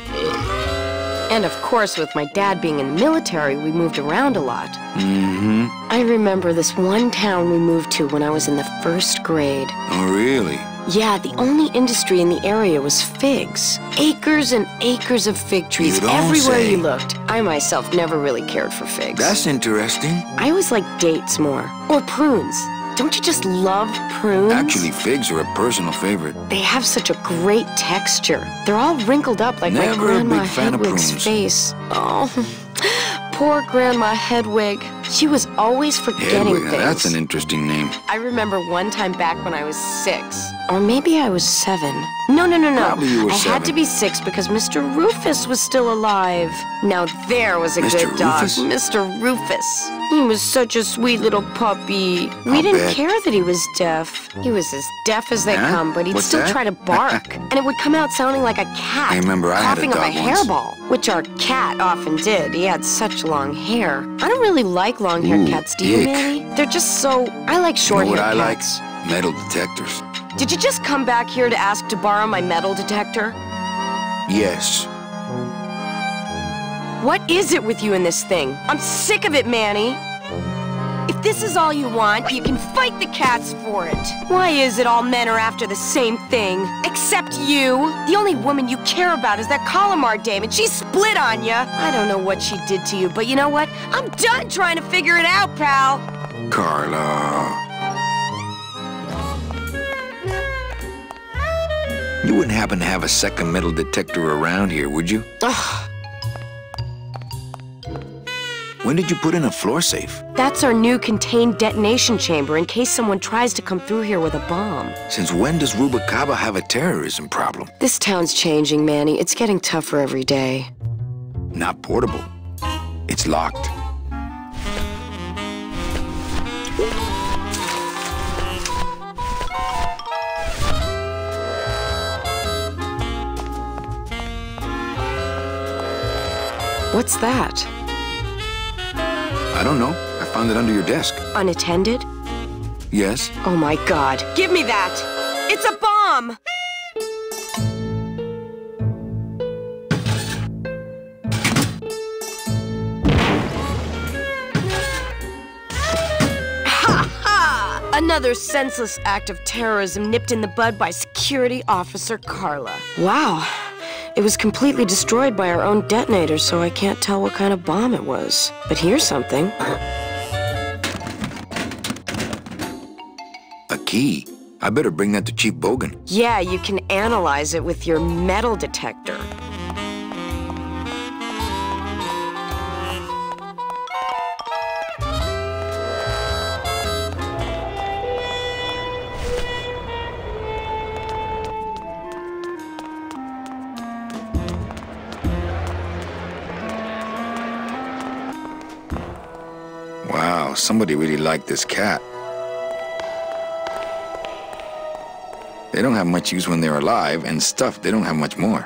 And of course, with my dad being in the military, we moved around a lot. Mm-hmm. I remember this one town we moved to when I was in the 1st grade. Oh, really? Yeah, the only industry in the area was figs. Acres and acres of fig trees everywhere you looked. I myself never really cared for figs. That's interesting. I always liked dates more. Or prunes. Don't you just love prunes? Actually, figs are a personal favorite. They have such a great texture. They're all wrinkled up like my Grandma Hedwig's face. Oh, poor Grandma Hedwig. She was always forgetting Hedwig, things. that's an interesting name. I remember one time back when I was 6. Or maybe I was 7. No. Probably you were I 7. had to be 6 because Mr. Rufus was still alive. Now there was a Mr. good dog. Rufus? Mr. Rufus. He was such a sweet little puppy. We didn't care that he was deaf. He was as deaf as they come, but he'd What's still that? try to bark. And it would come out sounding like a cat. I remember I had a coughing up a dog once. hairball, which our cat often did. He had such long hair. I don't really like long-haired cats, do you, ick. Manny? They're just so... I like You know short-haired what I cats. like? Metal detectors. Did you just come back here to ask to borrow my metal detector? Yes. What is it with you in this thing? I'm sick of it, Manny. If this is all you want, you can fight the cats for it. Why is it all men are after the same thing? Except you. The only woman you care about is that Calamar dame, and she split on you. I don't know what she did to you, but you know what? I'm done trying to figure it out, pal. Carla. You wouldn't happen to have a second metal detector around here, would you? Ugh. When did you put in a floor safe? That's our new contained detonation chamber in case someone tries to come through here with a bomb. Since when does Rubacava have a terrorism problem? This town's changing, Manny. It's getting tougher every day. Not portable. It's locked. What's that? I don't know. I found it under your desk. Unattended? Yes. Oh my God. Give me that! It's a bomb! Ha ha! Another senseless act of terrorism nipped in the bud by Security Officer Carla. Wow. It was completely destroyed by our own detonator, so I can't tell what kind of bomb it was. But here's something. A key. I better bring that to Chief Bogan. Yeah, you can analyze it with your metal detector. Wow, somebody really liked this cat. They don't have much use when they're alive, and stuffed, they don't have much more.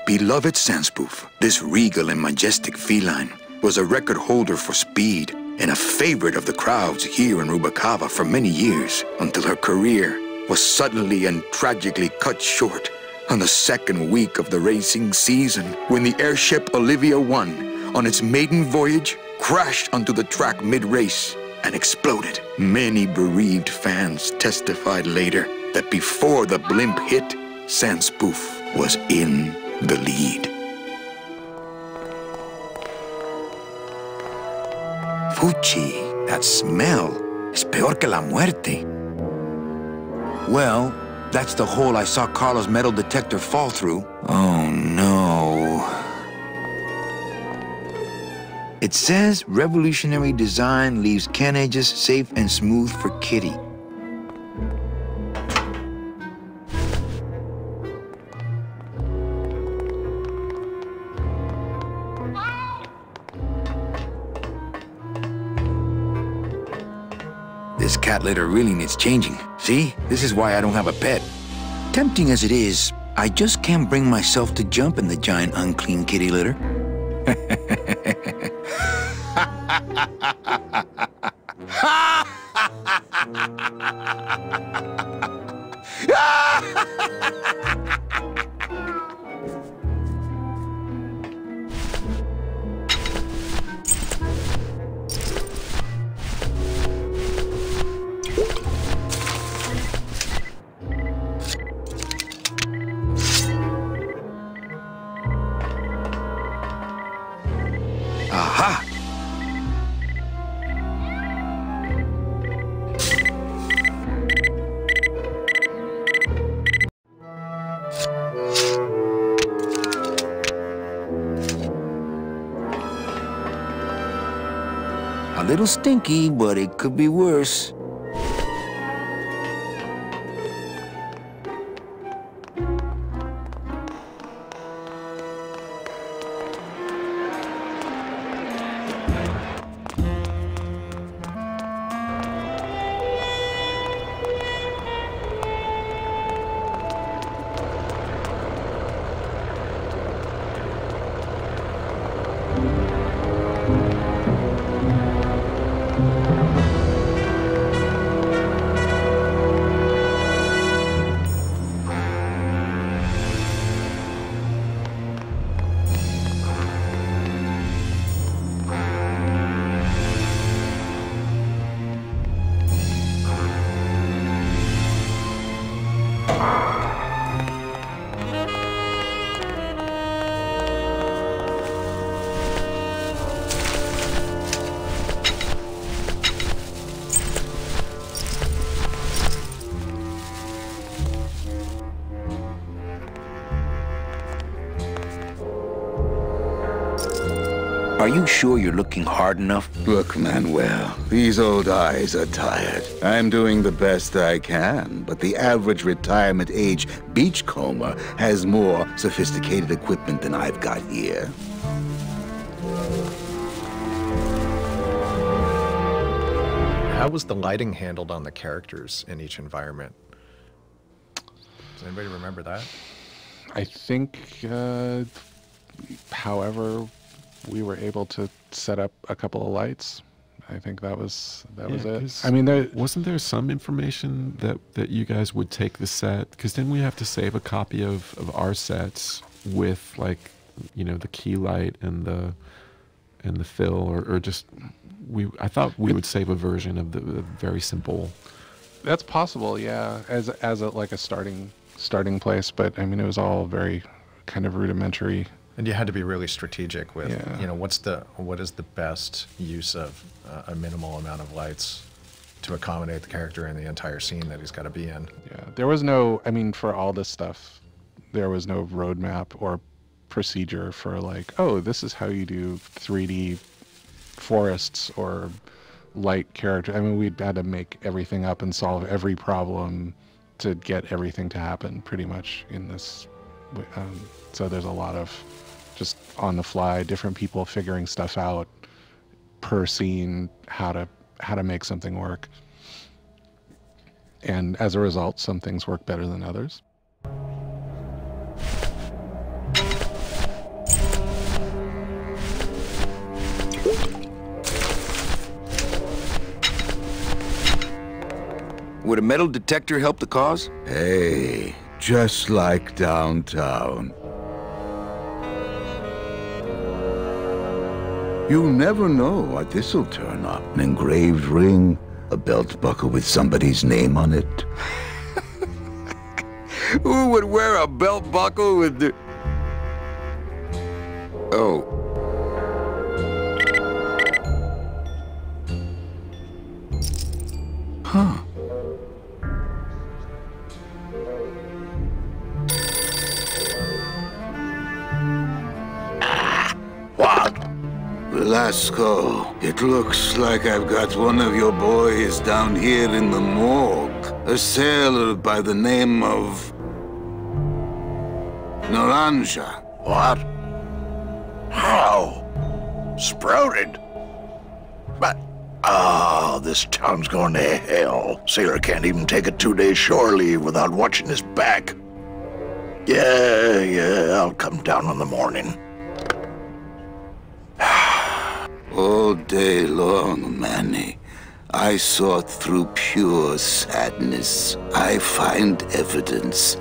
Beloved Sandspoof, this regal and majestic feline was a record holder for speed and a favorite of the crowds here in Rubacava for many years, until her career was suddenly and tragically cut short on the second week of the racing season when the airship Olivia 1, on its maiden voyage, crashed onto the track mid-race and exploded. Many bereaved fans testified later that before the blimp hit, Sandspoof was in the lead. Fuchi, that smell is peor que la muerte. Well, that's the hole I saw Carla's metal detector fall through. Oh no. It says revolutionary design leaves Ken edges safe and smooth for Kitty. This cat litter really needs changing. See, this is why I don't have a pet. Tempting as it is, I just can't bring myself to jump in the giant unclean kitty litter. Aha! A little stinky, but it could be worse. Are you sure you're looking hard enough? Look, Manuel, these old eyes are tired. I'm doing the best I can, but the average retirement age beachcomber has more sophisticated equipment than I've got here. How was the lighting handled on the characters in each environment? Does anybody remember that? I think, however, we were able to set up a couple of lights. I think that was it. I mean, wasn't there some information that you guys would take the set? Because then we have to save a copy of our sets with, like, you know, the key light and the fill, or just I thought we would save a version of the very simple. That's possible, yeah, as like a starting place. But I mean, it was all very kind of rudimentary. And you had to be really strategic with, you know, what is the best use of a minimal amount of lights to accommodate the character in the entire scene that he's got to be in. Yeah, there was no, I mean, for all this stuff, there was no roadmap or procedure for like, oh, this is how you do 3D forests or light character. I mean, we had to make everything up and solve every problem to get everything to happen pretty much in this. So there's a lot of just on the fly, different people figuring stuff out per scene, how to make something work. And as a result, some things work better than others. Would a metal detector help the cause? Hey, just like downtown. You never know what this'll turn up. An engraved ring, a belt buckle with somebody's name on it. Who would wear a belt buckle with the... Oh. Huh. What? Vasco, it looks like I've got one of your boys down here in the morgue. A sailor by the name of... Naranja. What? How? Sprouted? But... Oh, this town's going to hell. Sailor can't even take a 2-day shore leave without watching his back. Yeah, I'll come down in the morning. All day long, Manny, I sought through pure sadness. I find evidence,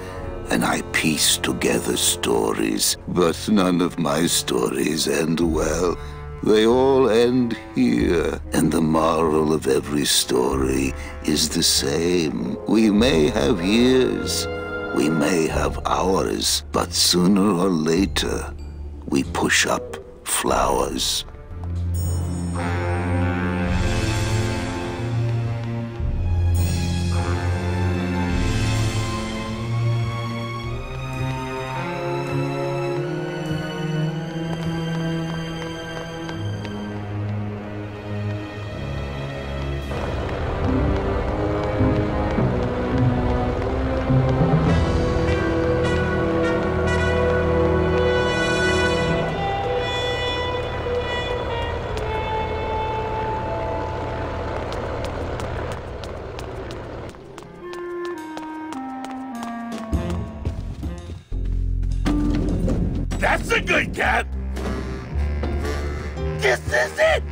and I piece together stories. But none of my stories end well. They all end here, and the moral of every story is the same. We may have years, we may have hours, but sooner or later, we push up flowers. That's a good cat! This is it!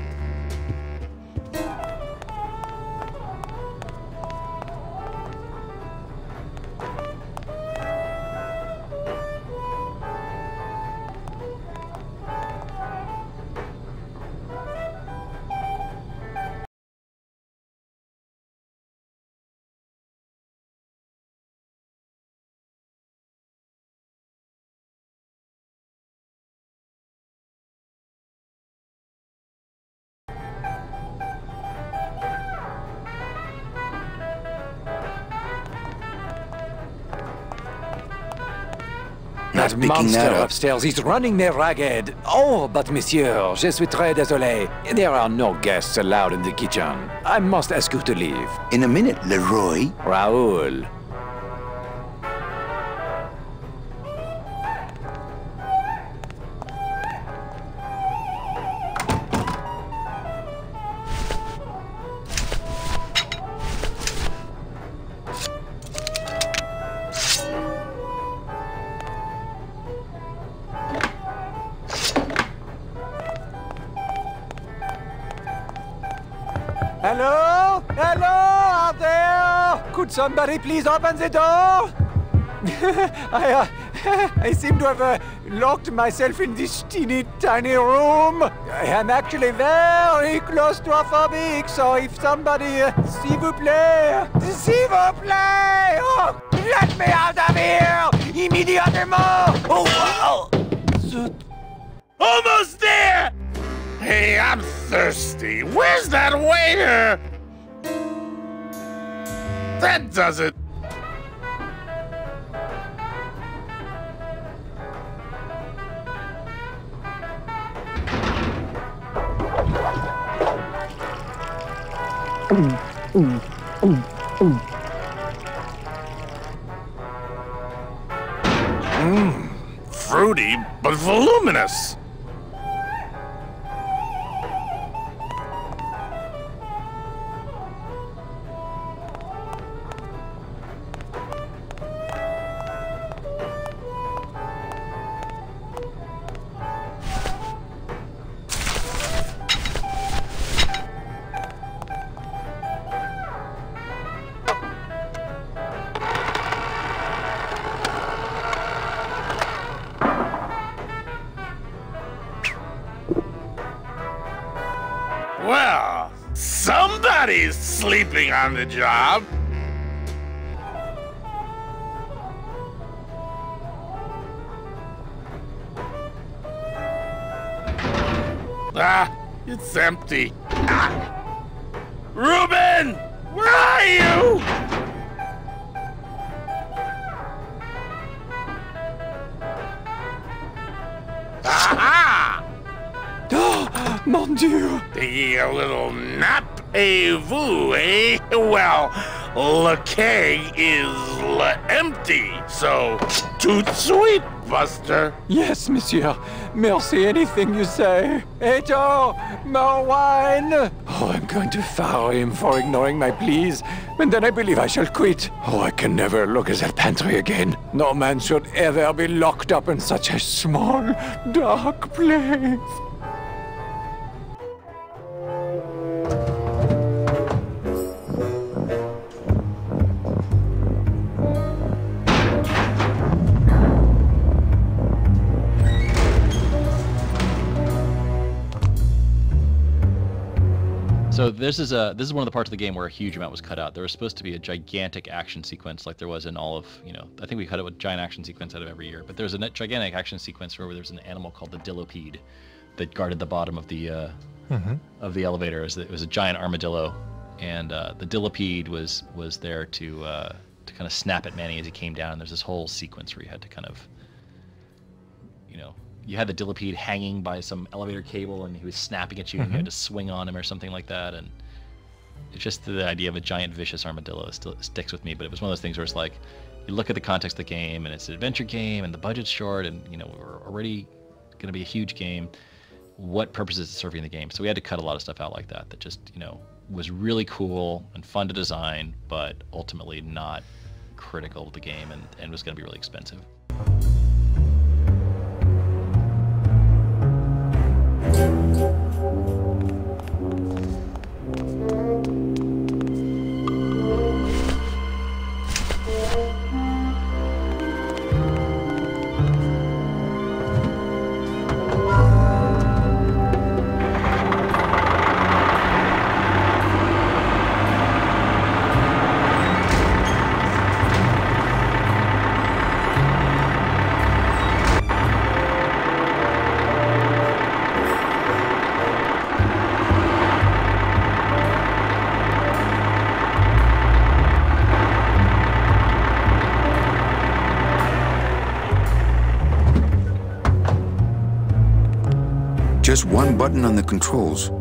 That monster upstairs is running me ragged. Oh, but monsieur, je suis très désolé. There are no guests allowed in the kitchen. I must ask you to leave. In a minute, Leroy. Raoul. Hello? Hello out there? Could somebody please open the door? I seem to have locked myself in this teeny tiny room. I am actually very claustrophobic, so if somebody, s'il vous plaît, oh, let me out of here, immédiatement. Oh. Almost there! Hey, I'm thirsty. Where's that waiter? That does it. Fruity, but voluminous. Well, somebody's sleeping on the job. Ah, it's empty. Ah. Reuben, where are you? Mon mon Dieu! Taking a little nap, vous, eh? Well, le keg is empty, so tout sweet, Buster. Yes, monsieur. Merci, anything you say. Hey, Joe, more wine. Oh, I'm going to fire him for ignoring my pleas, and then I believe I shall quit. Oh, I can never look at that pantry again. No man should ever be locked up in such a small, dark place. So this is one of the parts of the game where a huge amount was cut out. There was supposed to be a gigantic action sequence like there was in all of, I think we cut it with giant action sequence out of every year, but there's a gigantic action sequence where there's an animal called the Dillipede that guarded the bottom of the elevator. It was a giant armadillo, and the Dillipede was there to kind of snap at Manny as he came down. There's this whole sequence where you had to kind of, you had the Dillipede hanging by some elevator cable, and he was snapping at you, and you had to swing on him or something like that. And it's just the idea of a giant vicious armadillo still sticks with me. But it was one of those things where it's like, you look at the context of the game, and it's an adventure game, and the budget's short, and we're already going to be a huge game. What purpose is it serving in the game? So we had to cut a lot of stuff out like that just was really cool and fun to design, but ultimately not critical to the game, and was going to be really expensive. Just one button on the controls.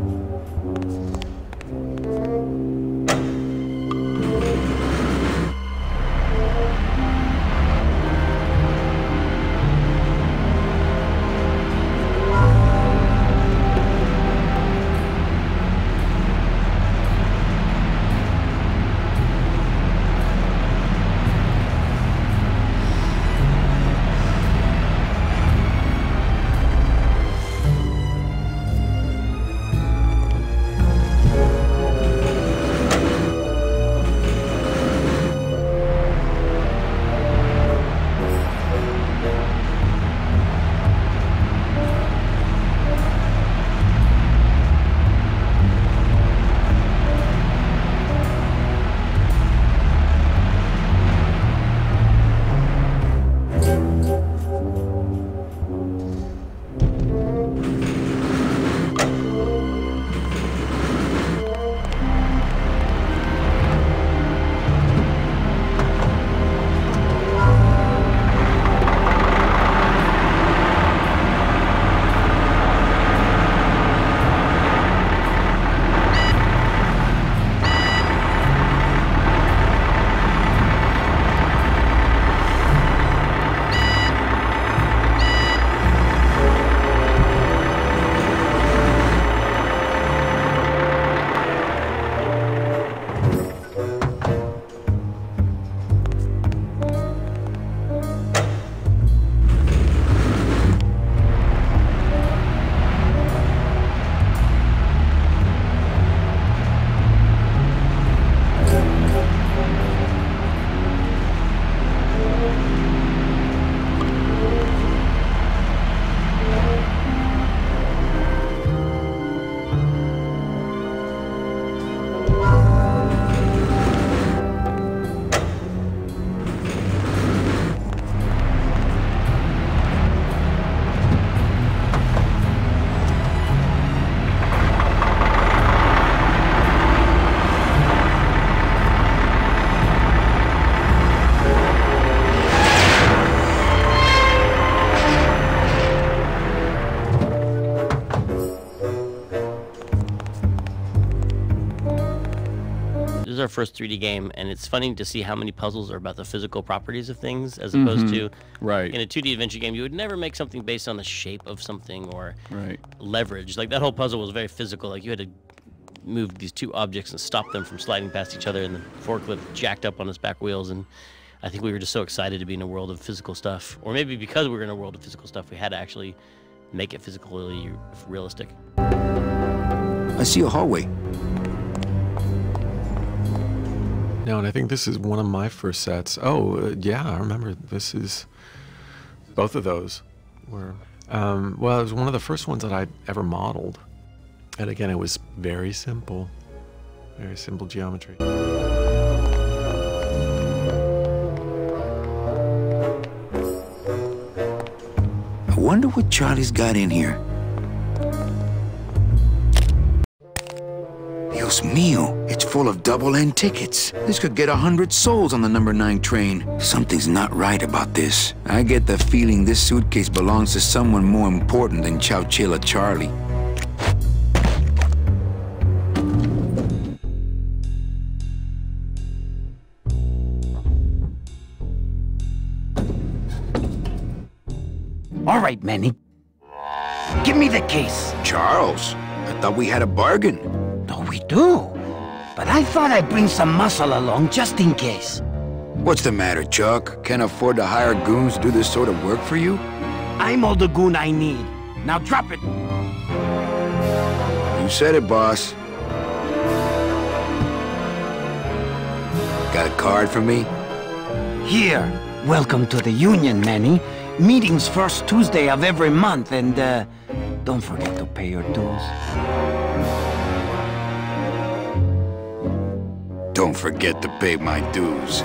our first 3D game, and it's funny to see how many puzzles are about the physical properties of things, as opposed to in a 2D adventure game, you would never make something based on the shape of something or leverage. Like that whole puzzle was very physical. Like you had to move these two objects and stop them from sliding past each other, and the forklift jacked up on its back wheels. And I think we were just so excited to be in a world of physical stuff, or maybe because we were in a world of physical stuff, we had to actually make it physically realistic. I see a hallway. No, and I think this is one of my first sets. Oh, yeah, I remember this is, both of those were, well, it was one of the first ones that I'd ever modeled. And again, it was very simple geometry. I wonder what Charlie's got in here. Dios mío, it's full of double-end tickets. This could get 100 souls on the number 9 train. Something's not right about this. I get the feeling this suitcase belongs to someone more important than Chowchilla Charlie. All right, Manny. Give me the case. Charles, I thought we had a bargain. No, we do. But I thought I'd bring some muscle along just in case. What's the matter, Chuck? Can't afford to hire goons to do this sort of work for you? I'm all the goon I need. Now drop it. You said it, boss. Got a card for me? Here. Welcome to the Union, Manny. Meetings first Tuesday of every month, and don't forget to pay your dues. Don't forget to pay my dues.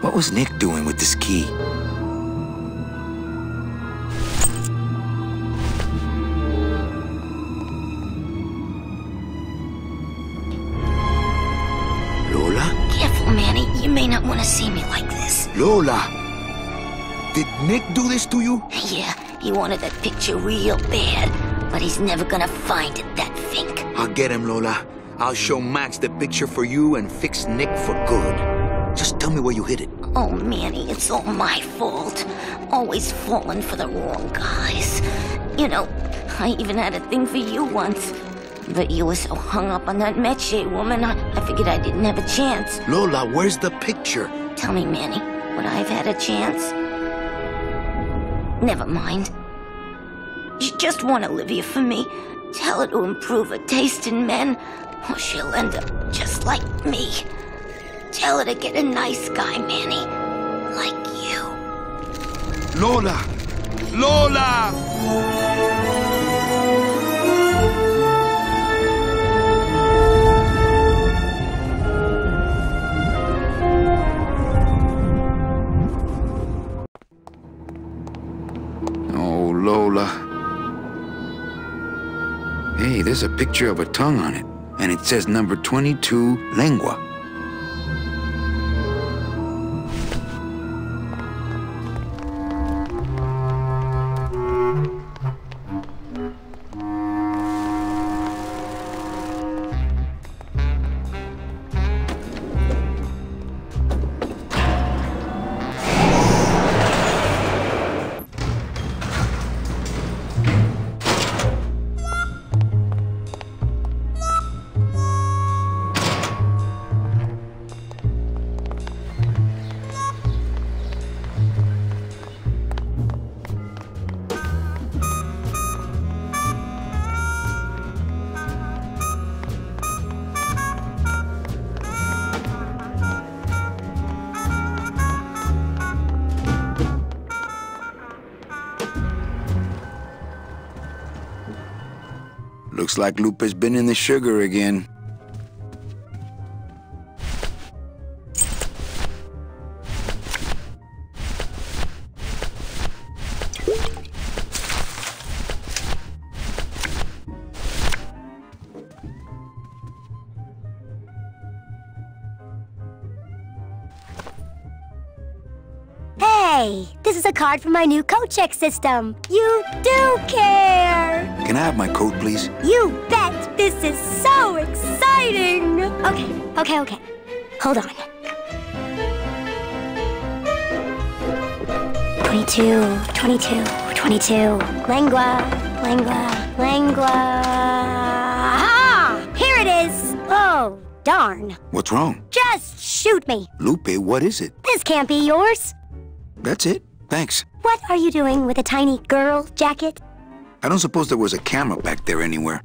What was Nick doing with this key? Lola? Careful, Manny. You may not want to see me like this. Lola! Did Nick do this to you? Yeah, he wanted that picture real bad, but he's never gonna find it, that fink. I'll get him, Lola. I'll show Max the picture for you and fix Nick for good. Just tell me where you hid it. Oh, Manny, it's all my fault. Always falling for the wrong guys. You know, I even had a thing for you once. But you were so hung up on that Meche woman, I figured I didn't have a chance. Lola, where's the picture? Tell me, Manny, would I have had a chance? Never mind. You just want Olivia for me. Tell her to improve her taste in men, or she'll end up just like me. Tell her to get a nice guy, Manny. Like you. Lola! Lola! Oh, Lola. Hey, there's a picture of a tongue on it. And it says number 22, lengua. Looks like Lupe's been in the sugar again. Hey, this is a card from my new coat check system. You do care. Can I have my coat, please? You bet. This is so exciting. Okay. Hold on. 22. Langua. Aha! Here it is. Oh, darn. What's wrong? Just shoot me. Lupe, what is it? This can't be yours. That's it. Thanks. What are you doing with a tiny girl jacket? I don't suppose there was a camera back there anywhere.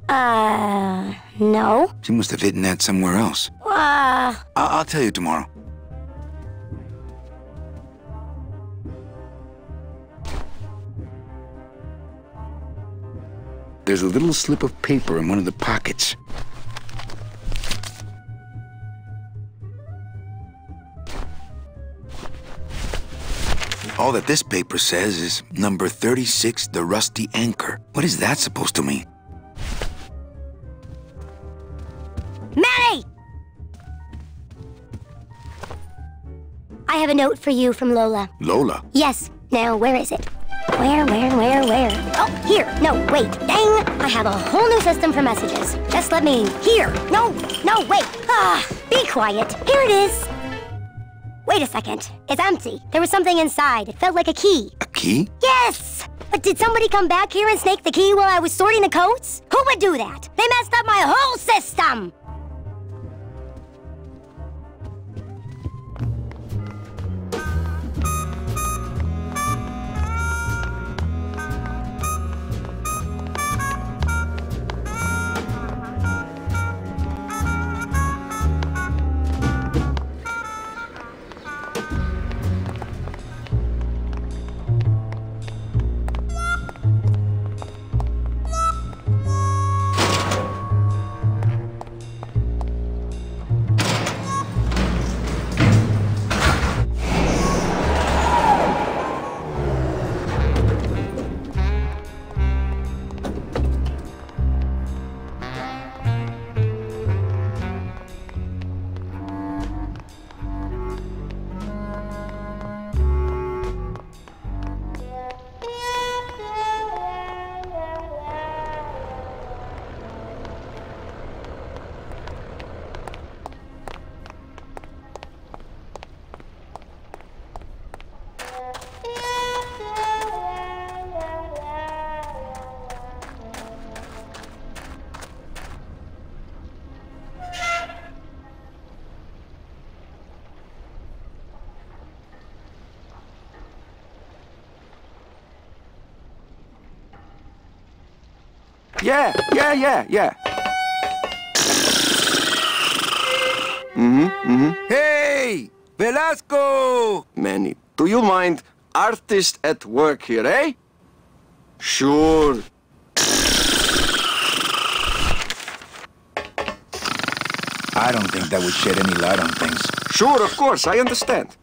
No. She must have hidden that somewhere else. I'll tell you tomorrow. There's a little slip of paper in one of the pockets. All that this paper says is number 36, the Rusty Anchor. What is that supposed to mean? Manny! I have a note for you from Lola. Lola? Yes. Now, where is it? Where? Oh, here. No, wait. Dang! I have a whole new system for messages. Just let me... Here. No, wait. Be quiet. Here it is. Wait a second. It's empty. There was something inside. It felt like a key. A key? Yes! But did somebody come back here and snake the key while I was sorting the coats? Who would do that? They messed up my whole system! Yeah. Hey! Velasco! Manny, do you mind artist at work here, eh? Sure. I don't think that would shed any light on things. Sure, of course, I understand.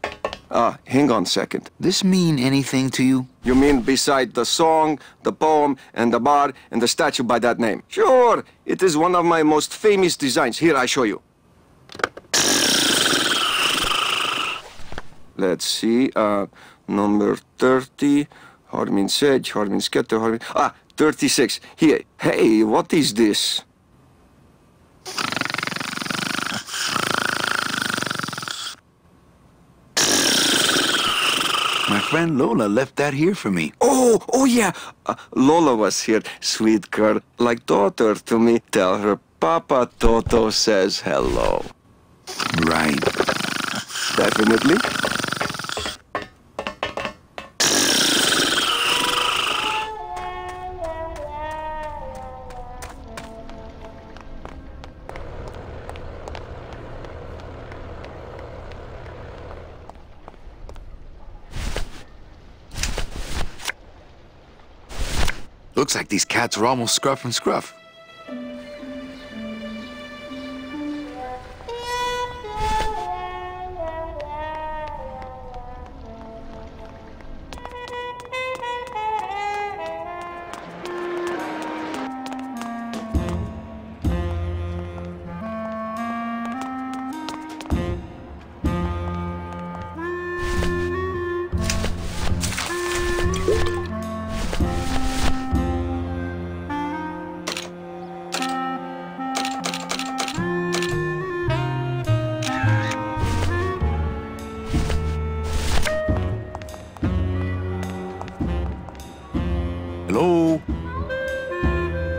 Hang on a second. This mean anything to you? You mean beside the song, the poem, and the bar, and the statue by that name? Sure, it is one of my most famous designs. Here, I show you. Let's see, number 30, Harmin Sedge, Harmin Sketter, 36. Here, hey, what is this? My friend Lola left that here for me. Oh yeah. Lola was here, sweet girl, like daughter to me. Tell her Papa Toto says hello. Right. Definitely. Looks like these cats are almost scruff and scruff.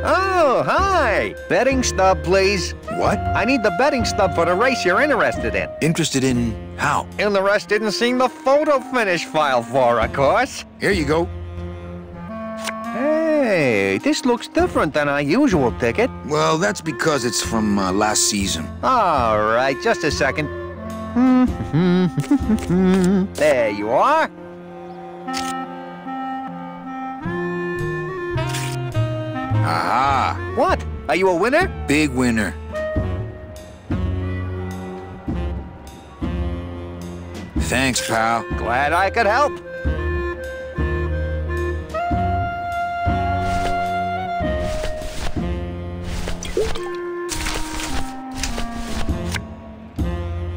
Oh, hi! Betting stub, please. What? I need the betting stub for the race you're interested in. Interested in how? Interested in seeing the photo finish file for, of course. Here you go. Hey, this looks different than our usual ticket. Well, that's because it's from last season. All right, just a second. There you are. Aha! What? Are you a winner? Big winner. Thanks, pal. Glad I could help.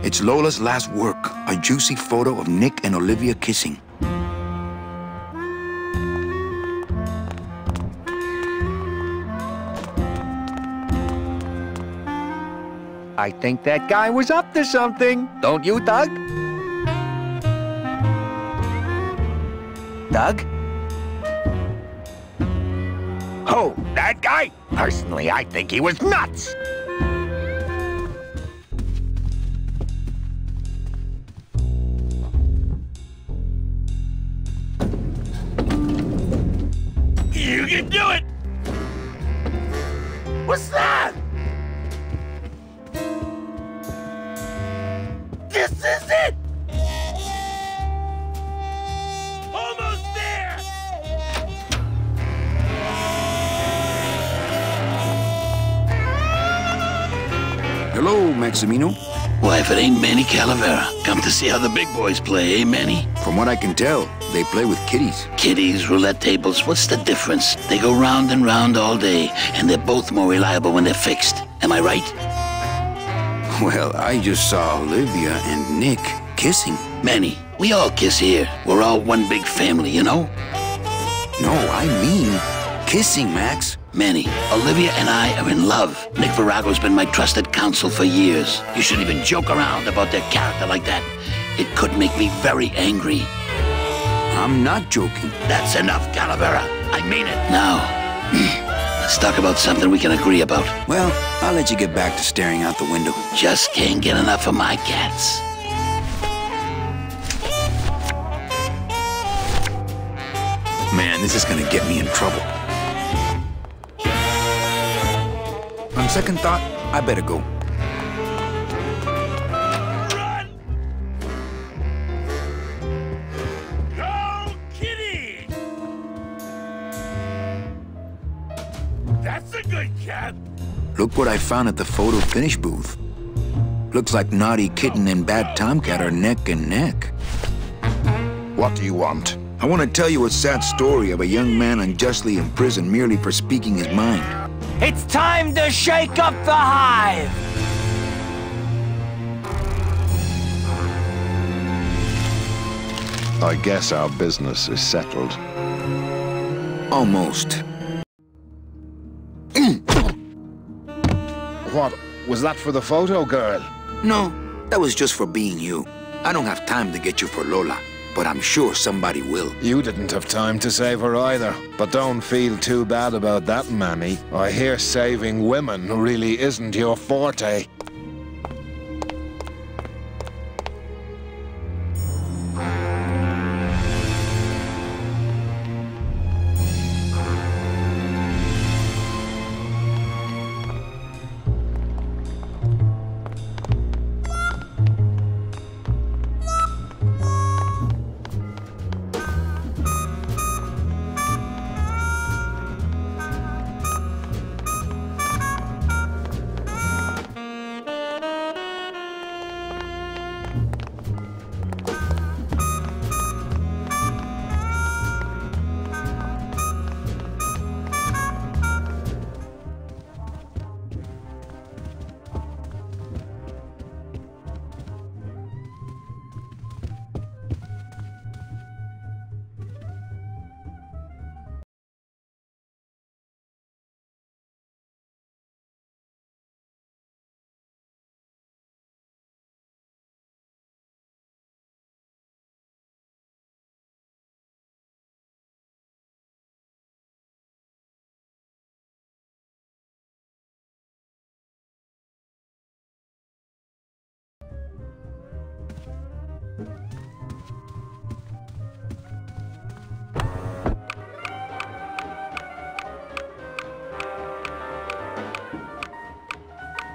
It's Lola's last work, a juicy photo of Nick and Olivia kissing. I think that guy was up to something. Don't you, Doug? Doug? Oh, that guy? Personally, I think he was nuts. You can do it! What's that? This is it! Almost there! Hello, Maximino. Why, if it ain't Manny Calavera, come to see how the big boys play, eh, Manny? From what I can tell, they play with kiddies. Kiddies, roulette tables, what's the difference? They go round and round all day, and they're both more reliable when they're fixed. Am I right? Well, I just saw Olivia and Nick kissing. Manny, we all kiss here. We're all one big family, you know? No, I mean kissing, Max. Manny, Olivia and I are in love. Nick Virago's been my trusted counsel for years. You shouldn't even joke around about their character like that. It could make me very angry. I'm not joking. That's enough, Calavera. I mean it. Now, let's talk about something we can agree about. Well, I'll let you get back to staring out the window. Just can't get enough of my cats. Man, this is gonna get me in trouble. On second thought, I better go. Go, kitty! That's a good cat. Look what I found at the photo finish booth. Looks like Naughty Kitten and Bad Tomcat are neck and neck. What do you want? I want to tell you a sad story of a young man unjustly imprisoned merely for speaking his mind. It's time to shake up the hive! I guess our business is settled. Almost. What? Was that for the photo girl? No, that was just for being you. I don't have time to get you for Lola, but I'm sure somebody will. You didn't have time to save her either. But don't feel too bad about that, Manny. I hear saving women really isn't your forte.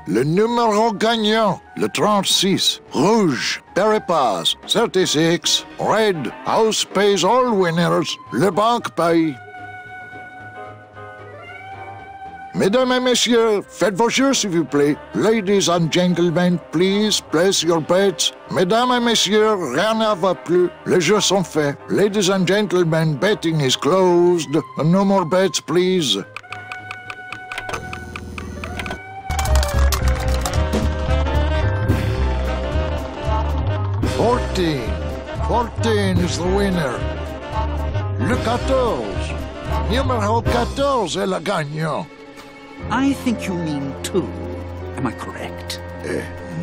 Le numéro gagnant, le 36. Rouge, Peripas, 36. Red, house pays all winners. Le banque paye. Mesdames et messieurs, faites vos jeux s'il vous plaît. Ladies and gentlemen, please place your bets. Mesdames et messieurs, rien ne va plus. Les jeux sont faits. Ladies and gentlemen, betting is closed. No more bets, please. Fourteen is the winner. Le 14. Numéro 14 est le gagnant. I think you mean 2. Am I correct?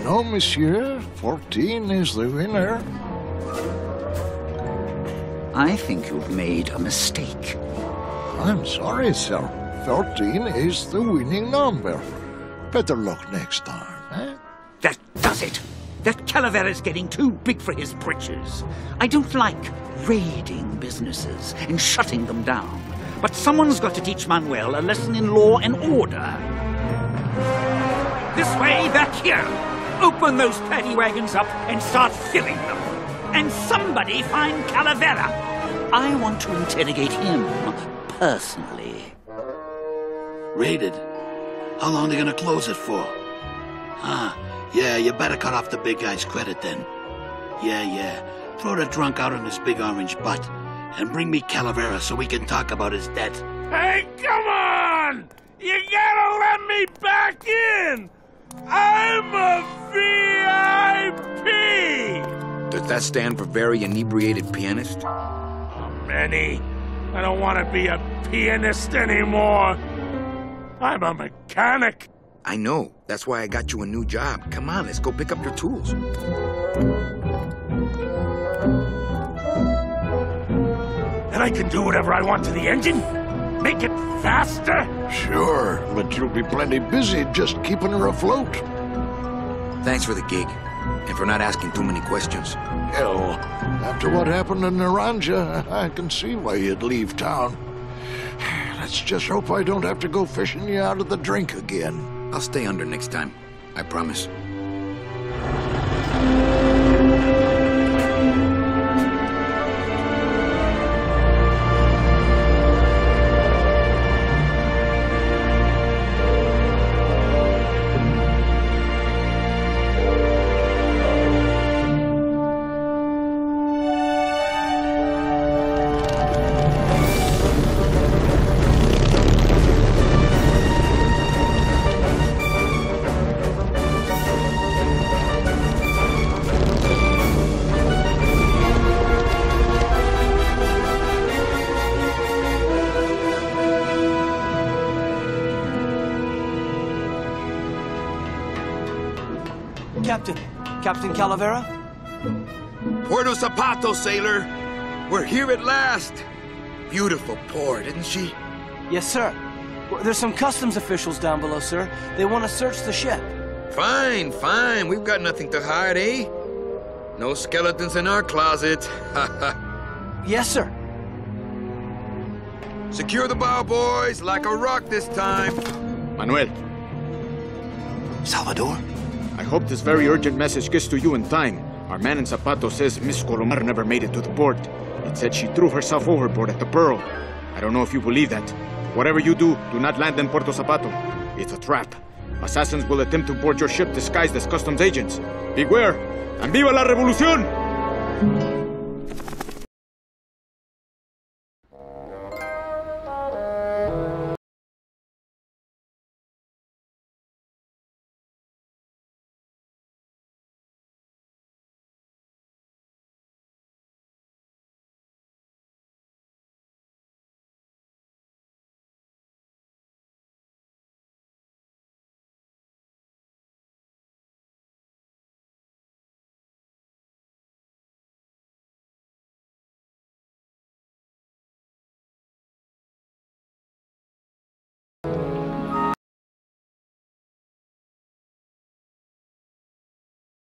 No, monsieur. 14 is the winner. I think you've made a mistake. I'm sorry, sir. 14 is the winning number. Better luck next time, eh? That does it! That Calavera's getting too big for his britches. I don't like raiding businesses and shutting them down. But someone's got to teach Manuel a lesson in law and order. This way, back here. Open those paddy wagons up and start filling them. And somebody find Calavera. I want to interrogate him personally. Raided? How long are they gonna close it for? Yeah, you better cut off the big guy's credit then. Yeah. Throw the drunk out on his big orange butt. And bring me Calavera so we can talk about his debt. Hey, come on! You gotta let me back in! I'm a VIP! Does that stand for very inebriated pianist? Manny, I don't want to be a pianist anymore. I'm a mechanic. I know. That's why I got you a new job. Come on, let's go pick up your tools. And I can do whatever I want to the engine? Make it faster? Sure, but you'll be plenty busy just keeping her afloat. Thanks for the gig, and for not asking too many questions. Hell, after what happened in Naranja, I can see why you'd leave town. Let's just hope I don't have to go fishing you out of the drink again. I'll stay under next time. I promise. Captain Calavera? Puerto Zapato, sailor. We're here at last. Beautiful port, isn't she? Yes, sir. There's some customs officials down below, sir. They want to search the ship. Fine. We've got nothing to hide, eh? No skeletons in our closet. Yes, sir. Secure the bow, boys, like a rock this time. Manuel. Salvador? I hope this very urgent message gets to you in time. Our man in Zapato says Miss Colomar never made it to the port. It said she threw herself overboard at the Pearl. I don't know if you believe that. Whatever you do not land in Puerto Zapato. It's a trap. Assassins will attempt to board your ship disguised as customs agents. Beware, and viva la revolución!